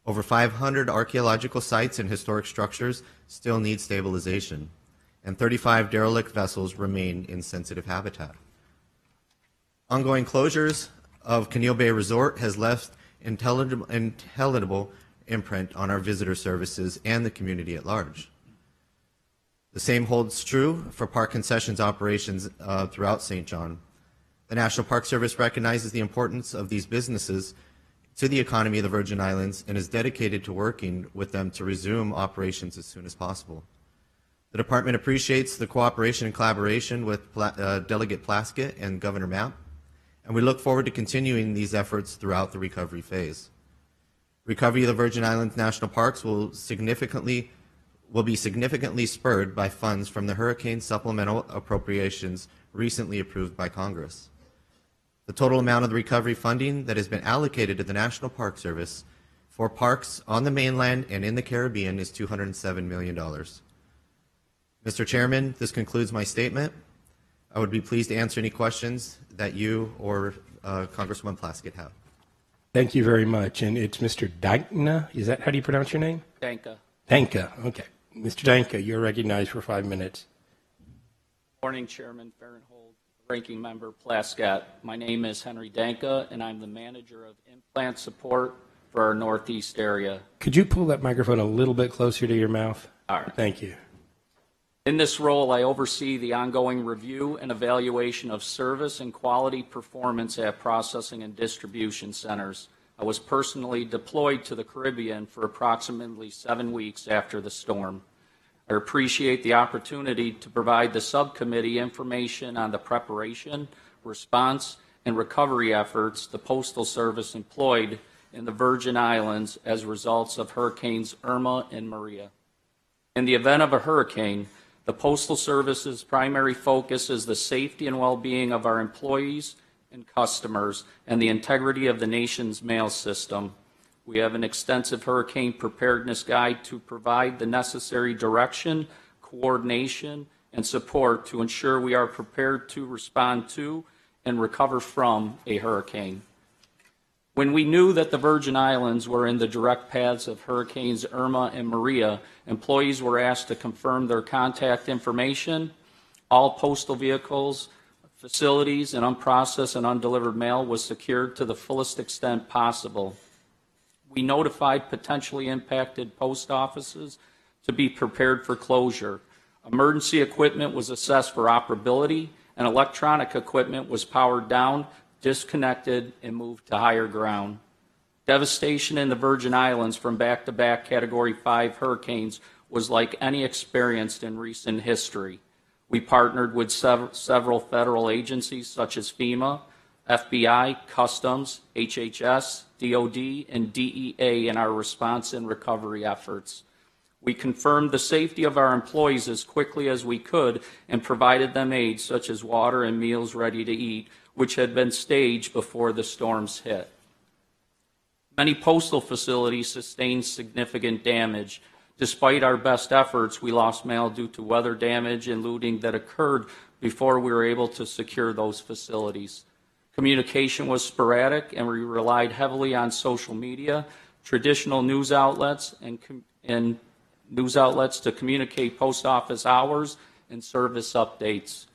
Over 500 archaeological sites and historic structures still need stabilization, and 35 derelict vessels remain in sensitive habitat. Ongoing closures of Keneal Bay Resort has left indelible imprint on our visitor services and the community at large. The same holds true for park concessions operations throughout St. John. The National Park Service recognizes the importance of these businesses to the economy of the Virgin Islands and is dedicated to working with them to resume operations as soon as possible. The department appreciates the cooperation and collaboration with Delegate Plaskett and Governor Mapp, and we look forward to continuing these efforts throughout the recovery phase. Recovery of the Virgin Islands National Parks will be significantly spurred by funds from the hurricane supplemental appropriations recently approved by Congress. The total amount of the recovery funding that has been allocated to the National Park Service for parks on the mainland and in the Caribbean is $207 million. Mr. Chairman, this concludes my statement. I would be pleased to answer any questions that you or Congresswoman Plaskett have. Thank you very much. And it's Mr. Dankna. Is that how do you pronounce your name? Danka. Danka. Okay. Mr. Danka, you're recognized for 5 minutes. Morning, Chairman Farrenhold, Ranking Member Plaskett. My name is Henry Danka, and I'm the manager of implant support for our Northeast area. Could you pull that microphone a little bit closer to your mouth? All right. Thank you. In this role, I oversee the ongoing review and evaluation of service and quality performance at processing and distribution centers. I was personally deployed to the Caribbean for approximately 7 weeks after the storm. I appreciate the opportunity to provide the subcommittee information on the preparation, response, and recovery efforts the Postal Service employed in the Virgin Islands as results of Hurricanes Irma and Maria. In the event of a hurricane, the Postal Service's primary focus is the safety and well-being of our employees and customers and the integrity of the nation's mail system. We have an extensive hurricane preparedness guide to provide the necessary direction, coordination, and support to ensure we are prepared to respond to and recover from a hurricane. When we knew that the Virgin Islands were in the direct paths of Hurricanes Irma and Maria, employees were asked to confirm their contact information. All postal vehicles, facilities, and unprocessed and undelivered mail was secured to the fullest extent possible. We notified potentially impacted post offices to be prepared for closure. Emergency equipment was assessed for operability, and electronic equipment was powered down, disconnected, and moved to higher ground. Devastation in the Virgin Islands from back-to-back Category 5 hurricanes was like any experienced in recent history. We partnered with several federal agencies such as FEMA, FBI, Customs, HHS, DOD, and DEA in our response and recovery efforts. We confirmed the safety of our employees as quickly as we could and provided them aid such as water and meals ready to eat, which had been staged before the storms hit. Many postal facilities sustained significant damage. Despite our best efforts, we lost mail due to weather damage and looting that occurred before we were able to secure those facilities. Communication was sporadic, and we relied heavily on social media, traditional news outlets, and news outlets to communicate post office hours and service updates.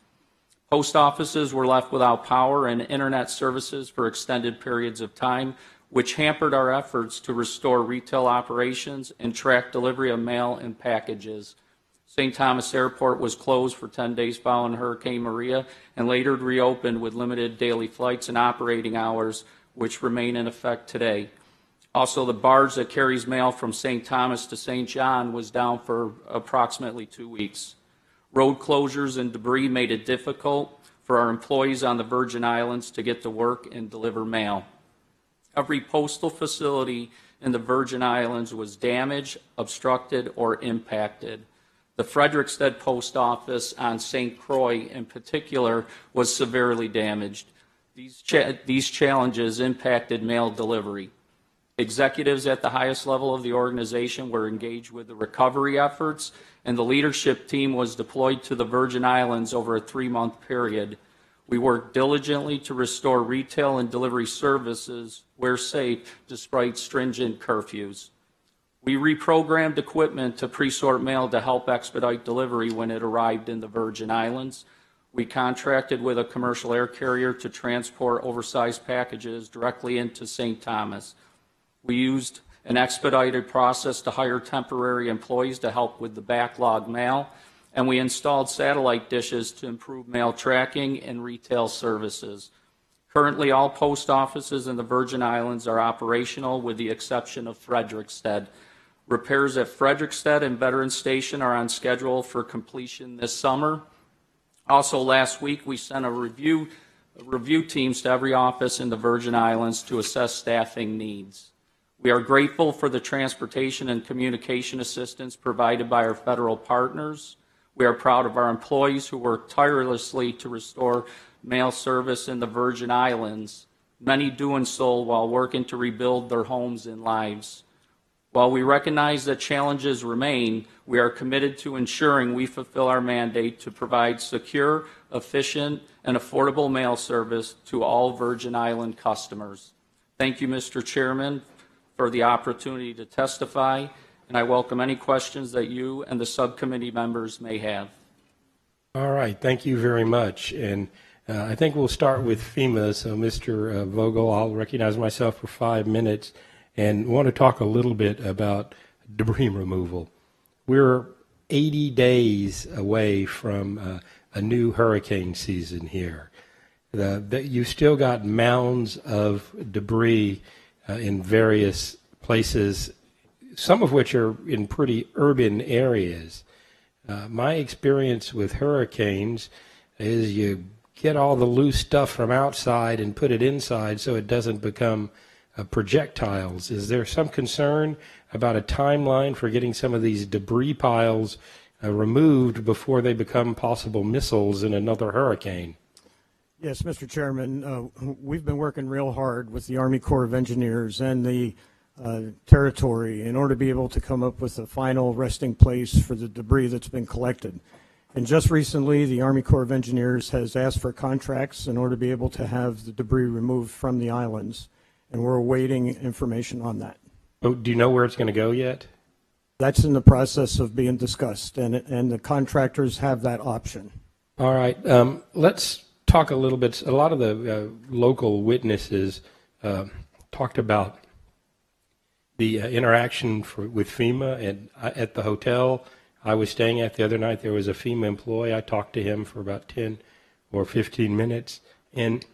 Post offices were left without power and internet services for extended periods of time, which hampered our efforts to restore retail operations and track delivery of mail and packages. St. Thomas Airport was closed for 10 days following Hurricane Maria and later reopened with limited daily flights and operating hours, which remain in effect today. Also, the barge that carries mail from St. Thomas to St. John was down for approximately 2 weeks. Road closures and debris made it difficult for our employees on the Virgin Islands to get to work and deliver mail. Every postal facility in the Virgin Islands was damaged, obstructed, or impacted. The Frederiksted Post Office on St. Croix, in particular, was severely damaged. These challenges impacted mail delivery. Executives at the highest level of the organization were engaged with the recovery efforts, and the leadership team was deployed to the Virgin Islands over a 3-month period. We worked diligently to restore retail and delivery services where safe, despite stringent curfews. We reprogrammed equipment to pre-sort mail to help expedite delivery when it arrived in the Virgin Islands. We contracted with a commercial air carrier to transport oversized packages directly into St. Thomas. We used an expedited process to hire temporary employees to help with the backlog mail, and we installed satellite dishes to improve mail tracking and retail services. Currently, all post offices in the Virgin Islands are operational with the exception of Frederiksted. Repairs at Frederiksted and Veterans Station are on schedule for completion this summer. Also, last week, we sent review teams to every office in the Virgin Islands to assess staffing needs. We are grateful for the transportation and communication assistance provided by our federal partners. We are proud of our employees who work tirelessly to restore mail service in the Virgin Islands, many doing so while working to rebuild their homes and lives. While we recognize that challenges remain, we are committed to ensuring we fulfill our mandate to provide secure, efficient, and affordable mail service to all Virgin Island customers. Thank you, Mr. Chairman, for the opportunity to testify, and I welcome any questions that you and the subcommittee members may have. All right, thank you very much. And I think we'll start with FEMA. So, Mr. Vogel, I'll recognize myself for 5 minutes and want to talk a little bit about debris removal. We're 80 days away from a new hurricane season here. You've still got mounds of debris in various places, some of which are in pretty urban areas. My experience with hurricanes is you get all the loose stuff from outside and put it inside so it doesn't become projectiles. Is there some concern about a timeline for getting some of these debris piles removed before they become possible missiles in another hurricane? Yes, Mr. Chairman, we've been working real hard with the Army Corps of Engineers and the territory in order to be able to come up with a final resting place for the debris that's been collected. And just recently, the Army Corps of Engineers has asked for contracts in order to be able to have the debris removed from the islands, and we're awaiting information on that. Oh, do you know where it's going to go yet? That's in the process of being discussed, and the contractors have that option. All right. Let's talk a little bit. A lot of the local witnesses talked about the interaction with FEMA at the hotel I was staying at the other night. There was a FEMA employee. I talked to him for about 10 or 15 minutes. And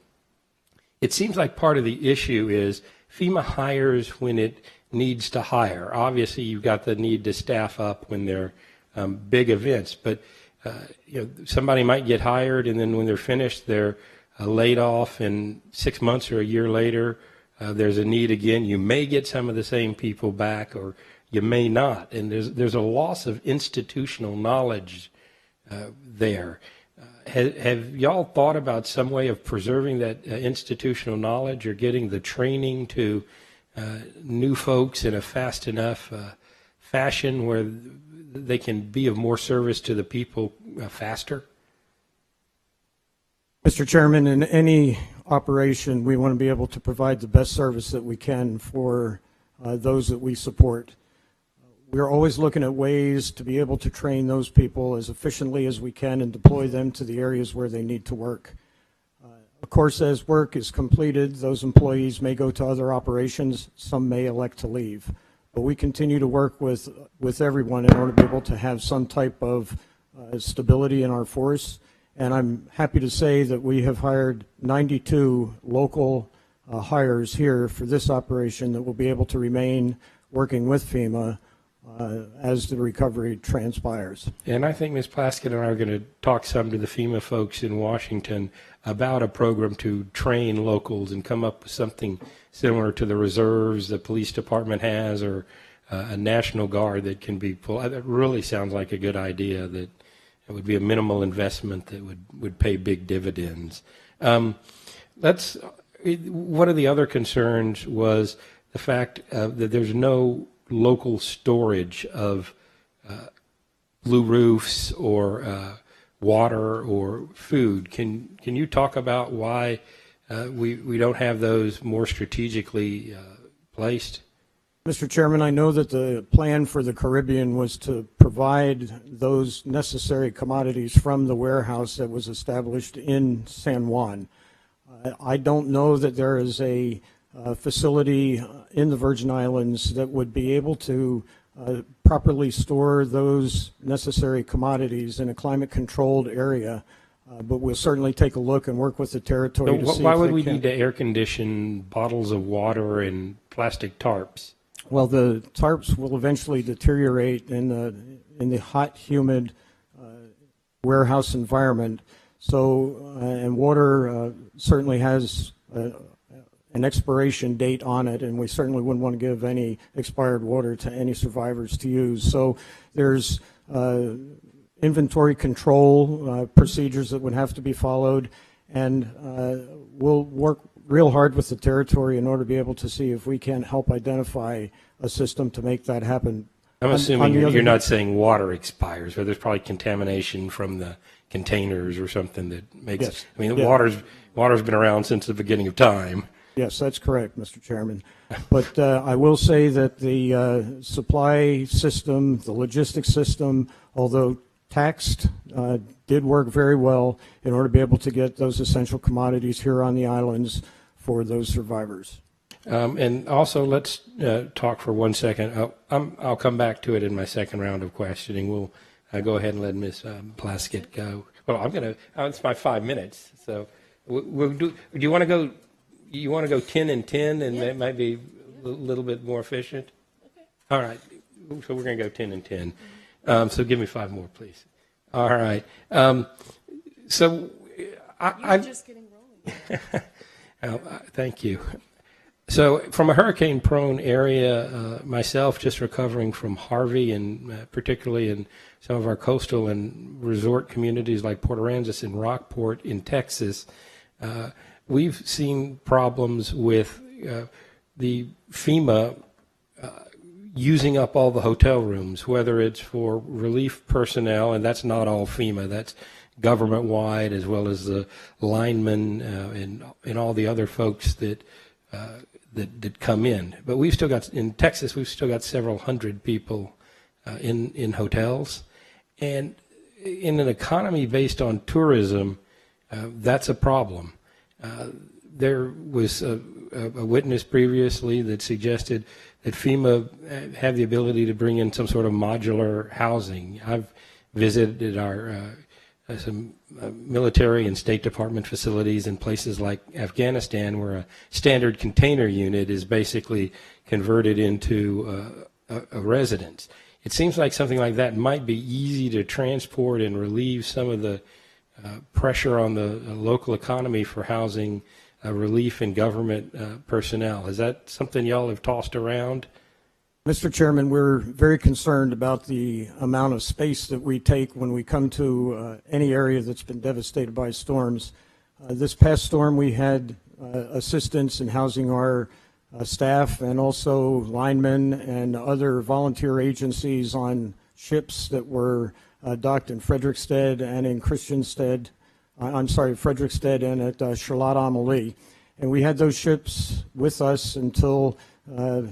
it seems like part of the issue is FEMA hires when it needs to hire. Obviously, you've got the need to staff up when they're big events. But somebody might get hired, and then when they're finished, they're laid off, and 6 months or a year later, there's a need again. You may get some of the same people back, or you may not. And there's a loss of institutional knowledge there. Have y'all thought about some way of preserving that institutional knowledge, or getting the training to new folks in a fast enough fashion where they can be of more service to the people faster? Mr. Chairman, in any operation, we want to be able to provide the best service that we can for those that we support. We're always looking at ways to be able to train those people as efficiently as we can and deploy them to the areas where they need to work. Of course, as work is completed, those employees may go to other operations. Some may elect to leave. But we continue to work with everyone in order to be able to have some type of stability in our force. And I'm happy to say that we have hired 92 local hires here for this operation that will be able to remain working with FEMA as the recovery transpires. And I think Ms. Plaskett and I are going to talk some to the FEMA folks in Washington about a program to train locals and come up with something similar to the reserves the police department has, or a National Guard that can be pulled. That really sounds like a good idea, that it would be a minimal investment that would pay big dividends. One of the other concerns was the fact that there's no local storage of blue roofs or water or food. Can you talk about why we don't have those more strategically placed? Mr. Chairman, I know that the plan for the Caribbean was to provide those necessary commodities from the warehouse that was established in San Juan. I don't know that there is a facility in the Virgin Islands that would be able to properly store those necessary commodities in a climate-controlled area. But we'll certainly take a look and work with the territory to see why would we need to air condition bottles of water and plastic tarps? Well, the tarps will eventually deteriorate in the hot, humid warehouse environment. So, and water certainly has an expiration date on it, and we certainly wouldn't want to give any expired water to any survivors to use. So there's inventory control procedures that would have to be followed, and we'll work real hard with the territory in order to be able to see if we can help identify a system to make that happen. I'm assuming you're not saying water expires, or there's probably contamination from the containers or something that makes Yes. I mean, Yeah. water's been around since the beginning of time. Yes, that's correct, Mr. Chairman. But I will say that the supply system, the logistics system, although taxed, did work very well in order to be able to get those essential commodities here on the islands for those survivors. And also, let's talk for 1 second. I'll come back to it in my second round of questioning. We'll go ahead and let Ms. Plaskett go. Well, it's my 5 minutes. So do you want to go? You want to go 10 and 10, and that might be a little bit more efficient? Okay. All right. So we're going to go 10 and 10. So give me 5 more, please. All right. So I'm just getting rolling. Thank you. So from a hurricane-prone area, myself just recovering from Harvey, and particularly in some of our coastal and resort communities like Port Aransas and Rockport in Texas, we've seen problems with the FEMA using up all the hotel rooms, whether it's for relief personnel, and that's not all FEMA, that's government-wide, as well as the linemen and all the other folks that come in. But we've still got, in Texas, we've still got several hundred people in hotels. And in an economy based on tourism, that's a problem. There was a witness previously that suggested that FEMA had the ability to bring in some sort of modular housing. I've visited some military and State Department facilities in places like Afghanistan, where a standard container unit is basically converted into a residence. It seems like something like that might be easy to transport and relieve some of the pressure on the local economy for housing relief and government personnel. Is that something y'all have tossed around? Mr. Chairman, we're very concerned about the amount of space that we take when we come to any area that's been devastated by storms. This past storm, we had assistance in housing our staff and also linemen and other volunteer agencies on ships that were docked in Frederiksted and in Frederiksted and at Charlotte Amalie. And we had those ships with us until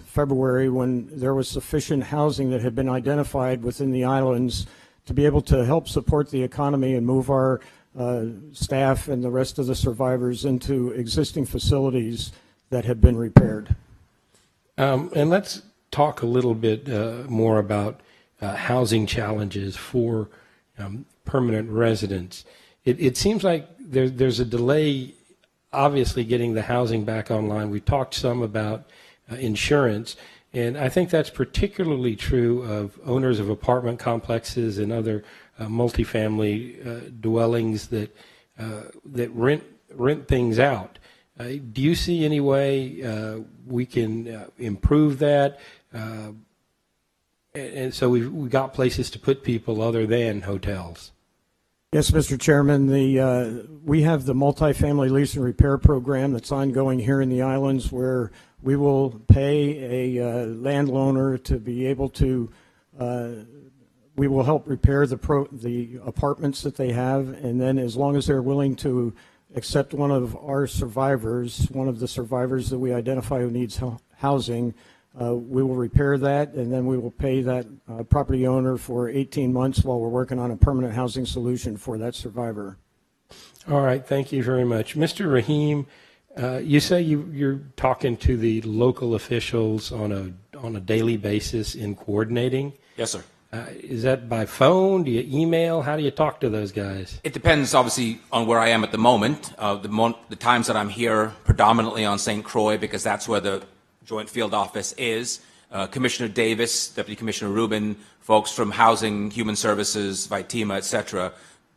February, when there was sufficient housing that had been identified within the islands to be able to help support the economy and move our staff and the rest of the survivors into existing facilities that have been repaired. And let's talk a little bit more about housing challenges for permanent residents. It seems like there's a delay, obviously, getting the housing back online. We talked some about insurance, and I think that's particularly true of owners of apartment complexes and other multifamily dwellings that rent things out. Do you see any way we can improve that? And so we've got places to put people other than hotels. Yes, Mr. Chairman, we have the multifamily lease and repair program that's ongoing here in the islands, where we will pay a landowner to be able to, we will help repair the apartments that they have, and then as long as they're willing to accept one of our survivors, one of the survivors that we identify who needs housing, we will repair that, and then we will pay that property owner for 18 months while we're working on a permanent housing solution for that survivor. All right, thank you very much. Mr. Rahim, you say you're talking to the local officials on a daily basis in coordinating? Yes, sir. Is that by phone? Do you email? How do you talk to those guys? It depends, obviously, on where I am at the moment. The times that I'm here, predominantly on St. Croix, because that's where the Joint Field Office is. Commissioner Davis, Deputy Commissioner Rubin, folks from Housing, Human Services, Vitima, et cetera,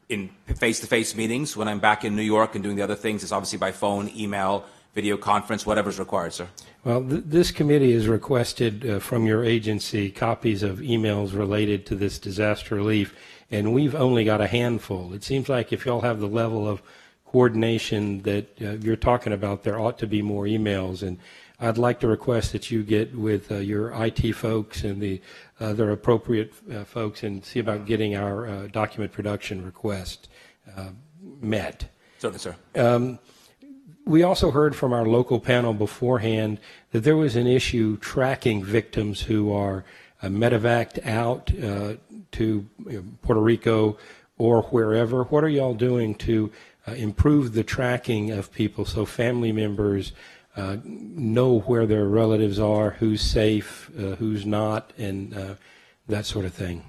in face-to-face meetings. When I'm back in New York and doing the other things, it's obviously by phone, email, video conference, whatever's required, sir. Well, this committee has requested from your agency copies of emails related to this disaster relief, and we've only got a handful. It seems like if y'all have the level of coordination that you're talking about, there ought to be more emails, and I'd like to request that you get with your IT folks and the other appropriate folks and see about getting our document production request met. Certainly, sir. We also heard from our local panel beforehand that there was an issue tracking victims who are medevaced out to Puerto Rico or wherever. What are y'all doing to improve the tracking of people so family members know where their relatives are, who's safe, who's not, and that sort of thing?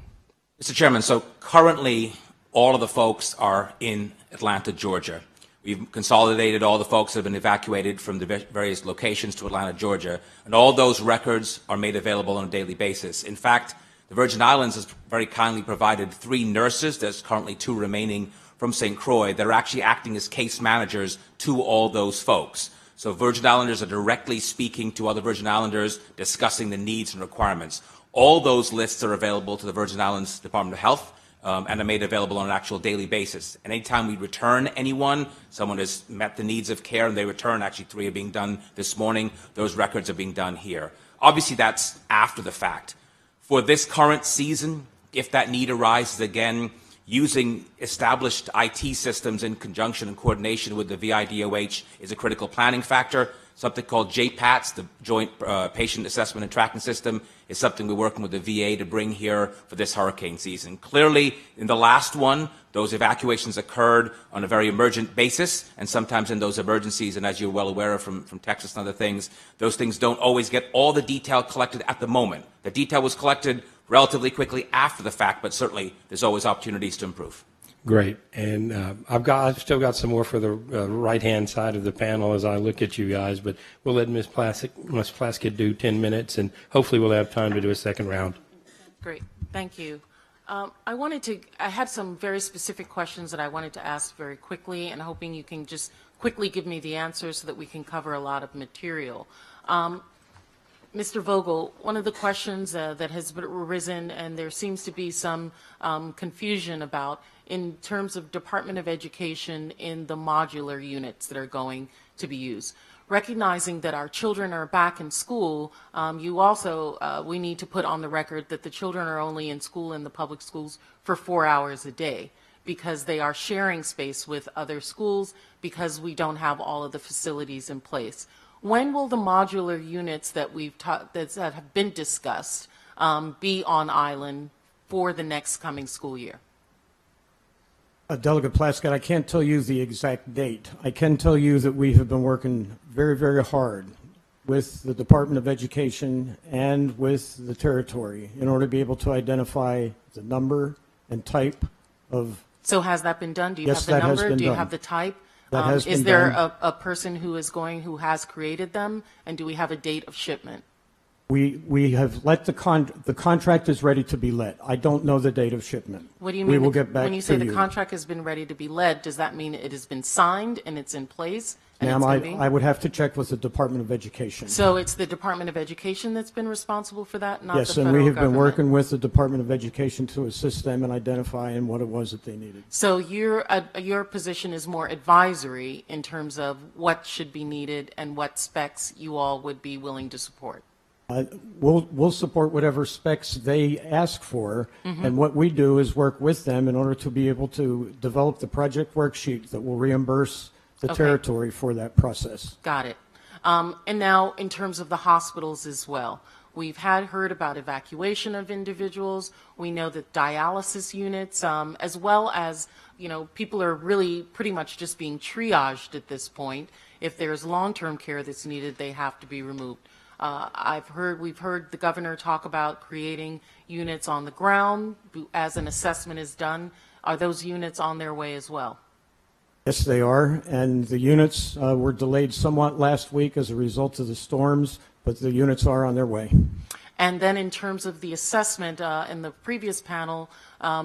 Mr. Chairman, so currently all of the folks are in Atlanta, Georgia. We've consolidated all the folks that have been evacuated from the various locations to Atlanta, Georgia, and all those records are made available on a daily basis. In fact, the Virgin Islands has very kindly provided 3 nurses, there's currently 2 remaining from St. Croix, that are actually acting as case managers to all those folks. So Virgin Islanders are directly speaking to other Virgin Islanders, discussing the needs and requirements. All those lists are available to the Virgin Islands Department of Health. and are made available on an actual daily basis. And anytime we return anyone, someone has met the needs of care and they return, actually 3 are being done this morning, those records are being done here. Obviously that's after the fact. For this current season, if that need arises again, using established IT systems in conjunction and coordination with the VIDOH is a critical planning factor. Something called JPATS, the Joint Patient Assessment and Tracking System, is something we're working with the VA to bring here for this hurricane season. Clearly, in the last one, those evacuations occurred on a very emergent basis, and sometimes in those emergencies, and as you're well aware of from Texas and other things, those things don't always get all the detail collected at the moment. The detail was collected relatively quickly after the fact, but certainly there's always opportunities to improve. Great. And I've still got some more for the right-hand side of the panel as I look at you guys, but we'll let Ms. Plaskett do 10 minutes, and hopefully we'll have time to do a second round. Great. Thank you. I had some very specific questions that I wanted to ask very quickly, and hoping you can just quickly give me the answers so that we can cover a lot of material. Mr. Vogel, one of the questions that has arisen, and there seems to be some confusion about, in terms of Department of Education in the modular units that are going to be used. Recognizing that our children are back in school, we need to put on the record that the children are only in school in the public schools for 4 hours a day, because they are sharing space with other schools, because we don't have all of the facilities in place. When will the modular units that that have been discussed be on island for the next coming school year? Delegate Plaskett, I can't tell you the exact date. I can tell you that we have been working very, very hard with the Department of Education and with the territory in order to be able to identify the number and type of... So has that been done? Do you Yes, have the that has number? been Do you done. have the type? That has been is there done. a person who has created them, and do we have a date of shipment? We have let the contract is ready to be let. I don't know the date of shipment. What do you mean? We will get back when you say to the contract has been ready to be led, does that mean it has been signed and it's in place? And Ma'am, it's gonna be? I would have to check with the Department of Education. So it's the Department of Education that's been responsible for that, not Yes, the and federal we have been government? working with the Department of Education to assist them in identifying what it was that they needed. So your position is more advisory in terms of what should be needed and what specs you all would be willing to support? We'll support whatever specs they ask for, and what we do is work with them in order to be able to develop the project worksheet that will reimburse the territory for that process. Got it. And now in terms of the hospitals as well, we've heard about evacuation of individuals. We know that dialysis units, as well as, people are really pretty much just being triaged at this point. If there's long-term care that's needed, they have to be removed. We've heard the governor talk about creating units on the ground as an assessment is done. Are those units on their way as well? Yes, they are, and the units were delayed somewhat last week as a result of the storms, but the units are on their way. And then in terms of the assessment, in the previous panel,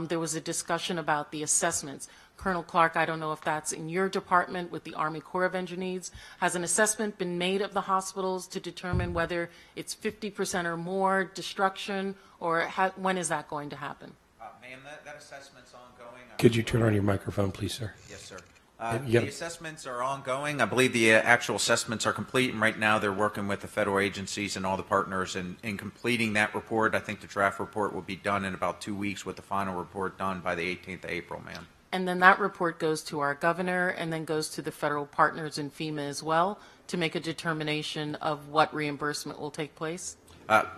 there was a discussion about the assessments. Colonel Clark, I don't know if that's in your department with the Army Corps of Engineers. Has an assessment been made of the hospitals to determine whether it's 50% or more destruction, or when is that going to happen? Ma'am, that assessment's ongoing. Could you turn on your microphone, please, sir? Yes, sir. The assessments are ongoing. I believe the actual assessments are complete, and right now they're working with the federal agencies and all the partners in completing that report. I think the draft report will be done in about 2 weeks, with the final report done by the 18th of April, ma'am. And then that report goes to our governor and then goes to the federal partners in FEMA as well to make a determination of what reimbursement will take place?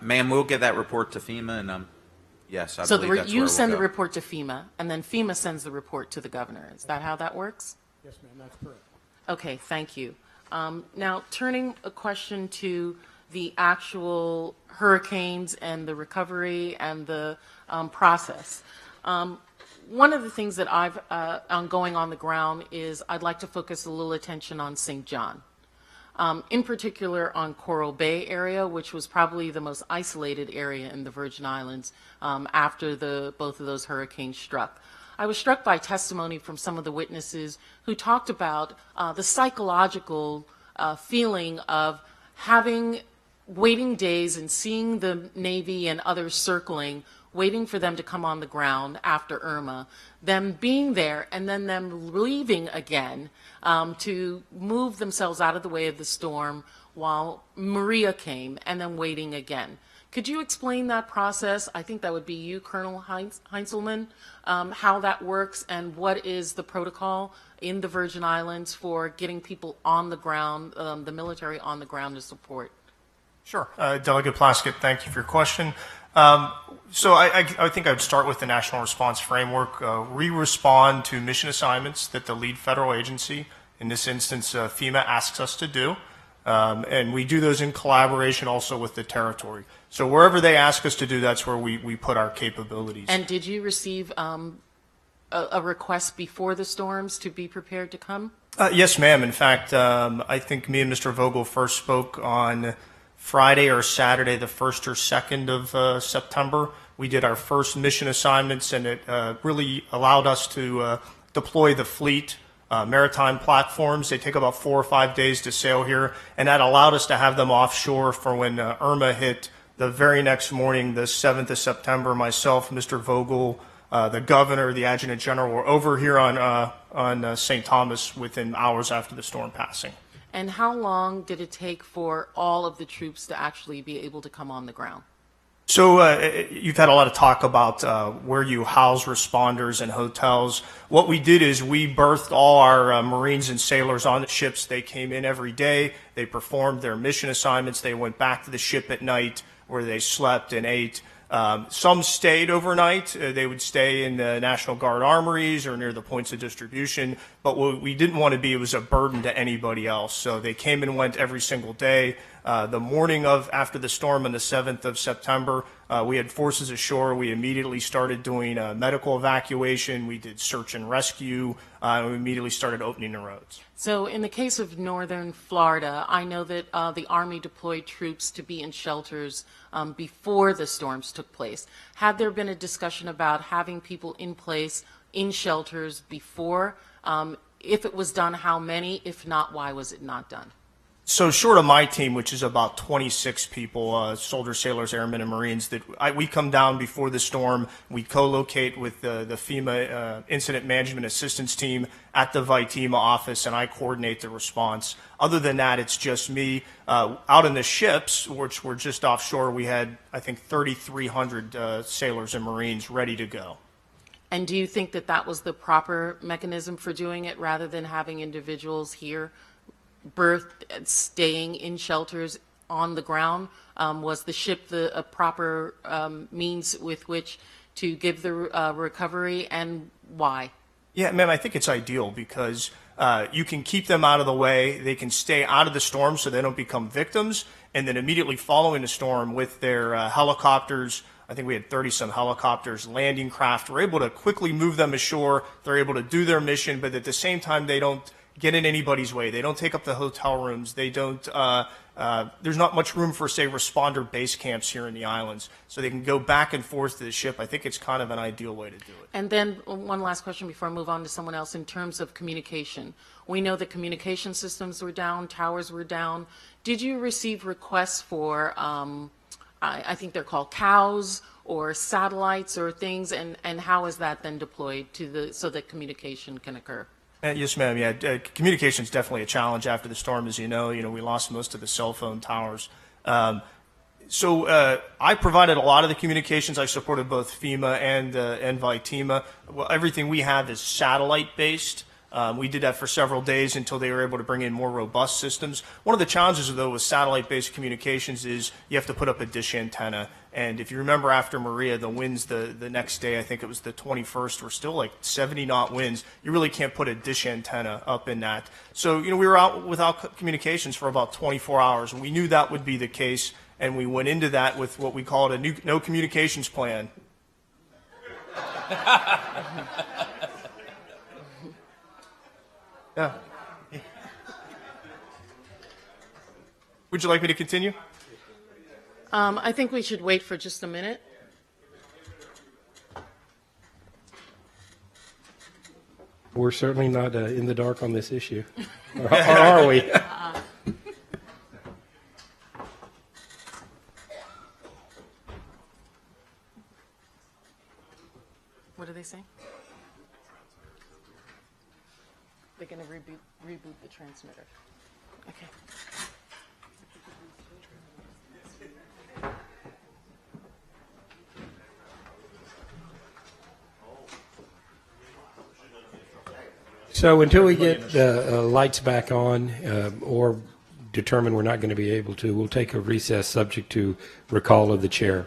Ma'am, we'll get that report to FEMA, and yes, I so believe that's where you we'll send go. the report to FEMA, and then FEMA sends the report to the governor. Is that how that works? Yes, ma'am, that's correct. Okay, thank you. Now, turning a question to the actual hurricanes and the recovery and the process. One of the things that I'm going on the ground is I'd like to focus a little attention on St. John, in particular on Coral Bay area, which was probably the most isolated area in the Virgin Islands after both of those hurricanes struck. I was struck by testimony from some of the witnesses who talked about the psychological feeling of having waiting days and seeing the Navy and others circling, waiting for them to come on the ground after Irma, them being there and then them leaving again to move themselves out of the way of the storm while Maria came, and then waiting again. Could you explain that process? I think that would be you, Colonel Heinzelman, how that works and what is the protocol in the Virgin Islands for getting people on the ground, the military on the ground to support? Sure. Delegate Plaskett, thank you for your question. So I think I would start with the National Response Framework. We respond to mission assignments that the lead federal agency, in this instance FEMA, asks us to do. And we do those in collaboration also with the territory. So wherever they ask us to do, that's where we put our capabilities. And did you receive a request before the storms to be prepared to come? Yes, ma'am. In fact, I think me and Mr. Vogel first spoke on Friday or Saturday, the 1st or 2nd of September. We did our first mission assignments, and it really allowed us to deploy the fleet. Maritime platforms. They take about 4 or 5 days to sail here, and that allowed us to have them offshore for when Irma hit the very next morning, the 7th of September. Myself, Mr. Vogel, the governor, the adjutant general were over here on St. Thomas within hours after the storm passing. And how long did it take for all of the troops to actually be able to come on the ground? So you've had a lot of talk about where you house responders and hotels. What we did is we berthed all our Marines and sailors on the ships. They came in every day. They performed their mission assignments. They went back to the ship at night where they slept and ate. Some stayed overnight. They would stay in the National Guard armories or near the points of distribution. But what we didn't want to be was a burden to anybody else. So they came and went every single day. The morning after the storm on the 7th of September, we had forces ashore. We immediately started doing medical evacuation. We did search and rescue. And we immediately started opening the roads. So in the case of northern Florida, I know that the Army deployed troops to be in shelters before the storms took place. Had there been a discussion about having people in place in shelters before? If it was done, how many? If not, why was it not done? So short of my team, which is about 26 people, soldiers, sailors, airmen, and Marines, we come down before the storm. We co-locate with the FEMA Incident Management Assistance Team at the VITEMA office, and I coordinate the response. Other than that, it's just me. Out in the ships, which were just offshore, we had, I think, 3,300 sailors and Marines ready to go. And do you think that that was the proper mechanism for doing it rather than having individuals here berthed, staying in shelters on the ground? Was the ship a proper means with which to give the recovery, and why? Yeah, ma'am, I think it's ideal because you can keep them out of the way. They can stay out of the storm so they don't become victims. And then immediately following the storm with their helicopters, I think we had 30-some helicopters, landing craft, we're able to quickly move them ashore. They're able to do their mission, but at the same time, they don't get in anybody's way. They don't take up the hotel rooms. They don't, there's not much room for, say, responder base camps here in the islands. So they can go back and forth to the ship. I think it's kind of an ideal way to do it. And then one last question before I move on to someone else. In terms of communication, we know that communication systems were down, towers were down. Did you receive requests for, I think they're called cows or satellites or things, and how is that then deployed so that communication can occur? Yes, ma'am. Yeah, communication is definitely a challenge after the storm, as you know. We lost most of the cell phone towers. So I provided a lot of the communications. I supported both FEMA and VITEMA. Well, everything we have is satellite-based. We did that for several days until they were able to bring in more robust systems. One of the challenges, though, with satellite-based communications is you have to put up a dish antenna. And if you remember after Maria, the winds the next day, I think it was the 21st, were still like 70-knot winds. You really can't put a dish antenna up in that. So, we were out without communications for about 24 hours. And we knew that would be the case. And we went into that with what we called a no communications plan. Yeah. Would you like me to continue? I think we should wait for just a minute. We're certainly not in the dark on this issue. Or are we? What do they say? They're going to reboot the transmitter. Okay. So until we get the lights back on or determine we're not going to be able to, we'll take a recess subject to recall of the chair.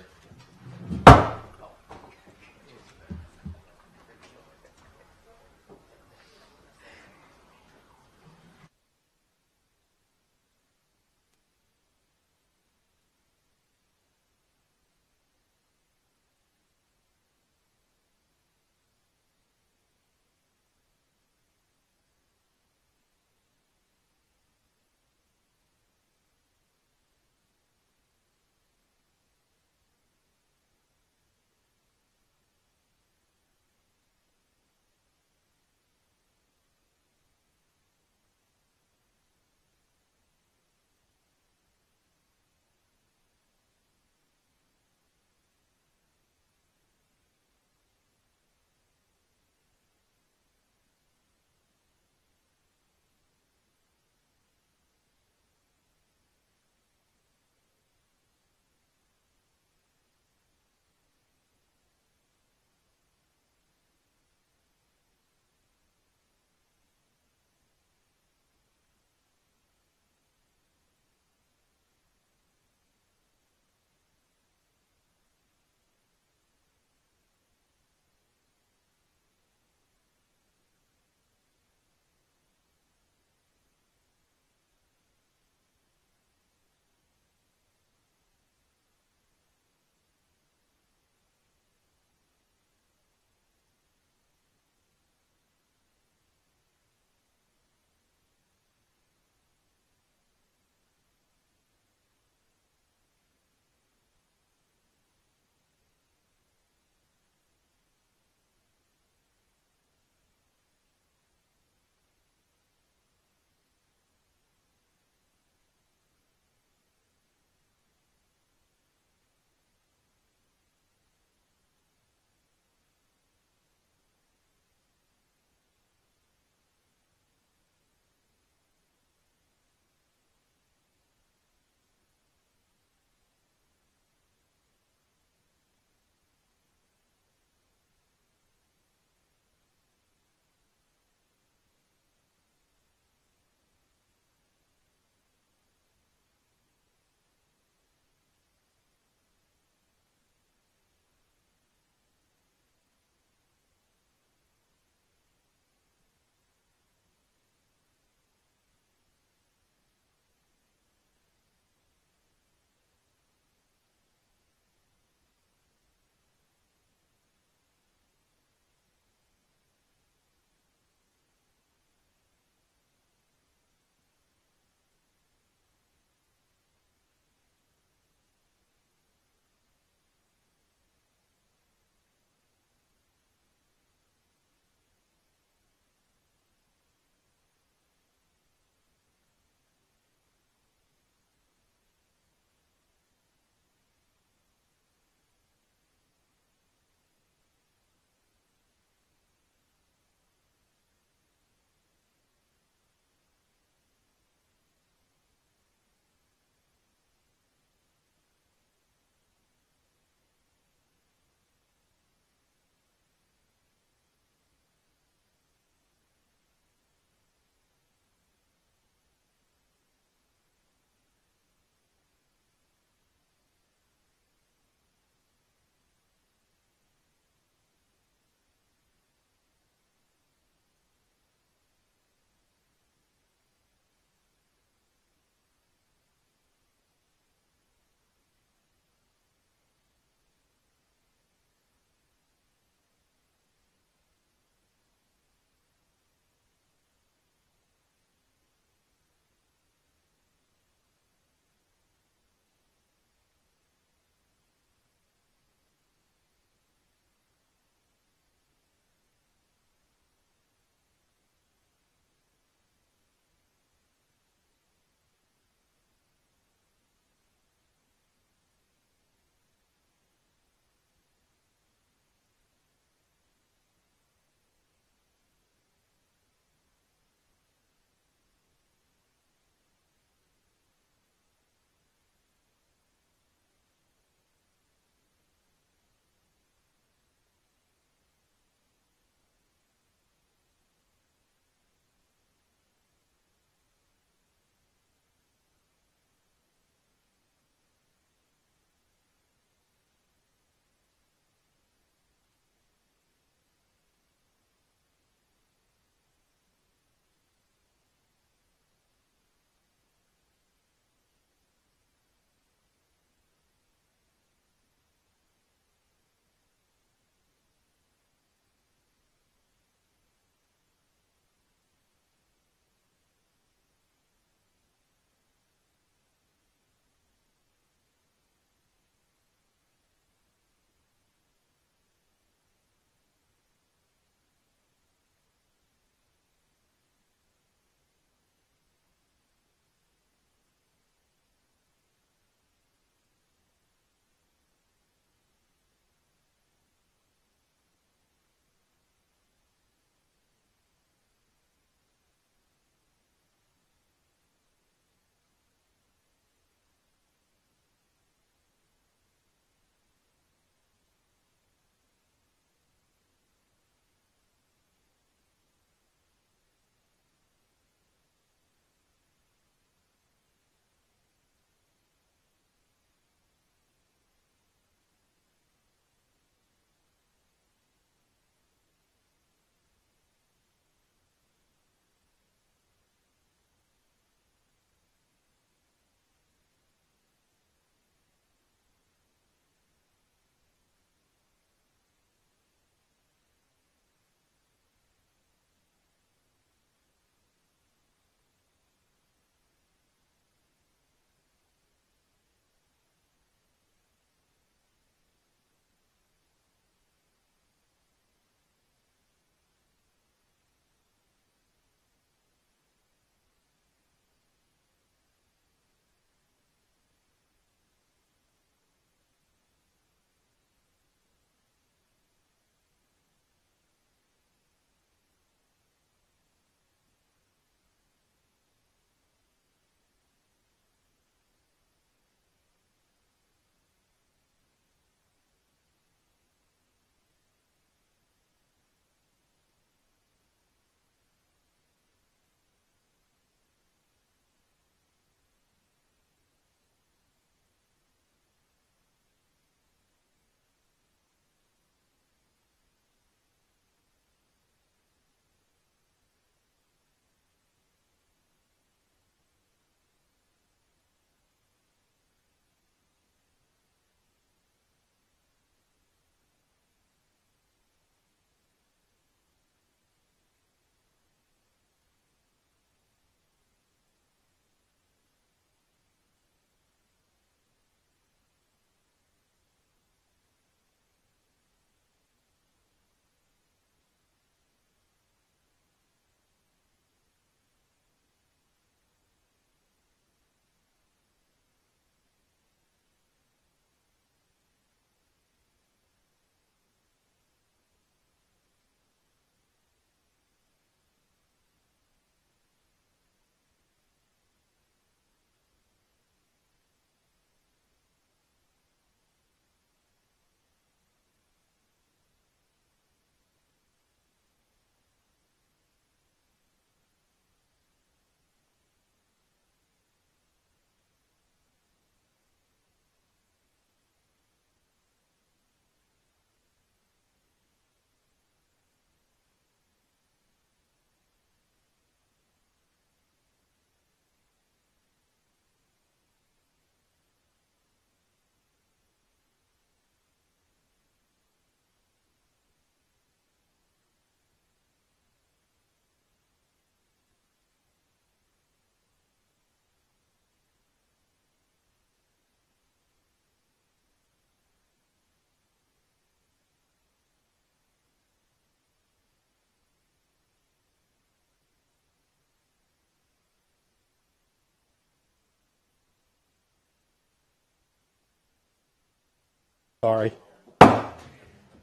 Sorry.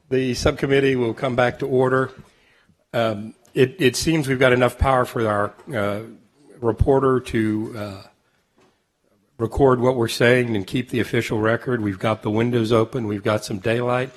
The subcommittee will come back to order. It seems we've got enough power for our reporter to record what we're saying and keep the official record. We've got the windows open. We've got some daylight.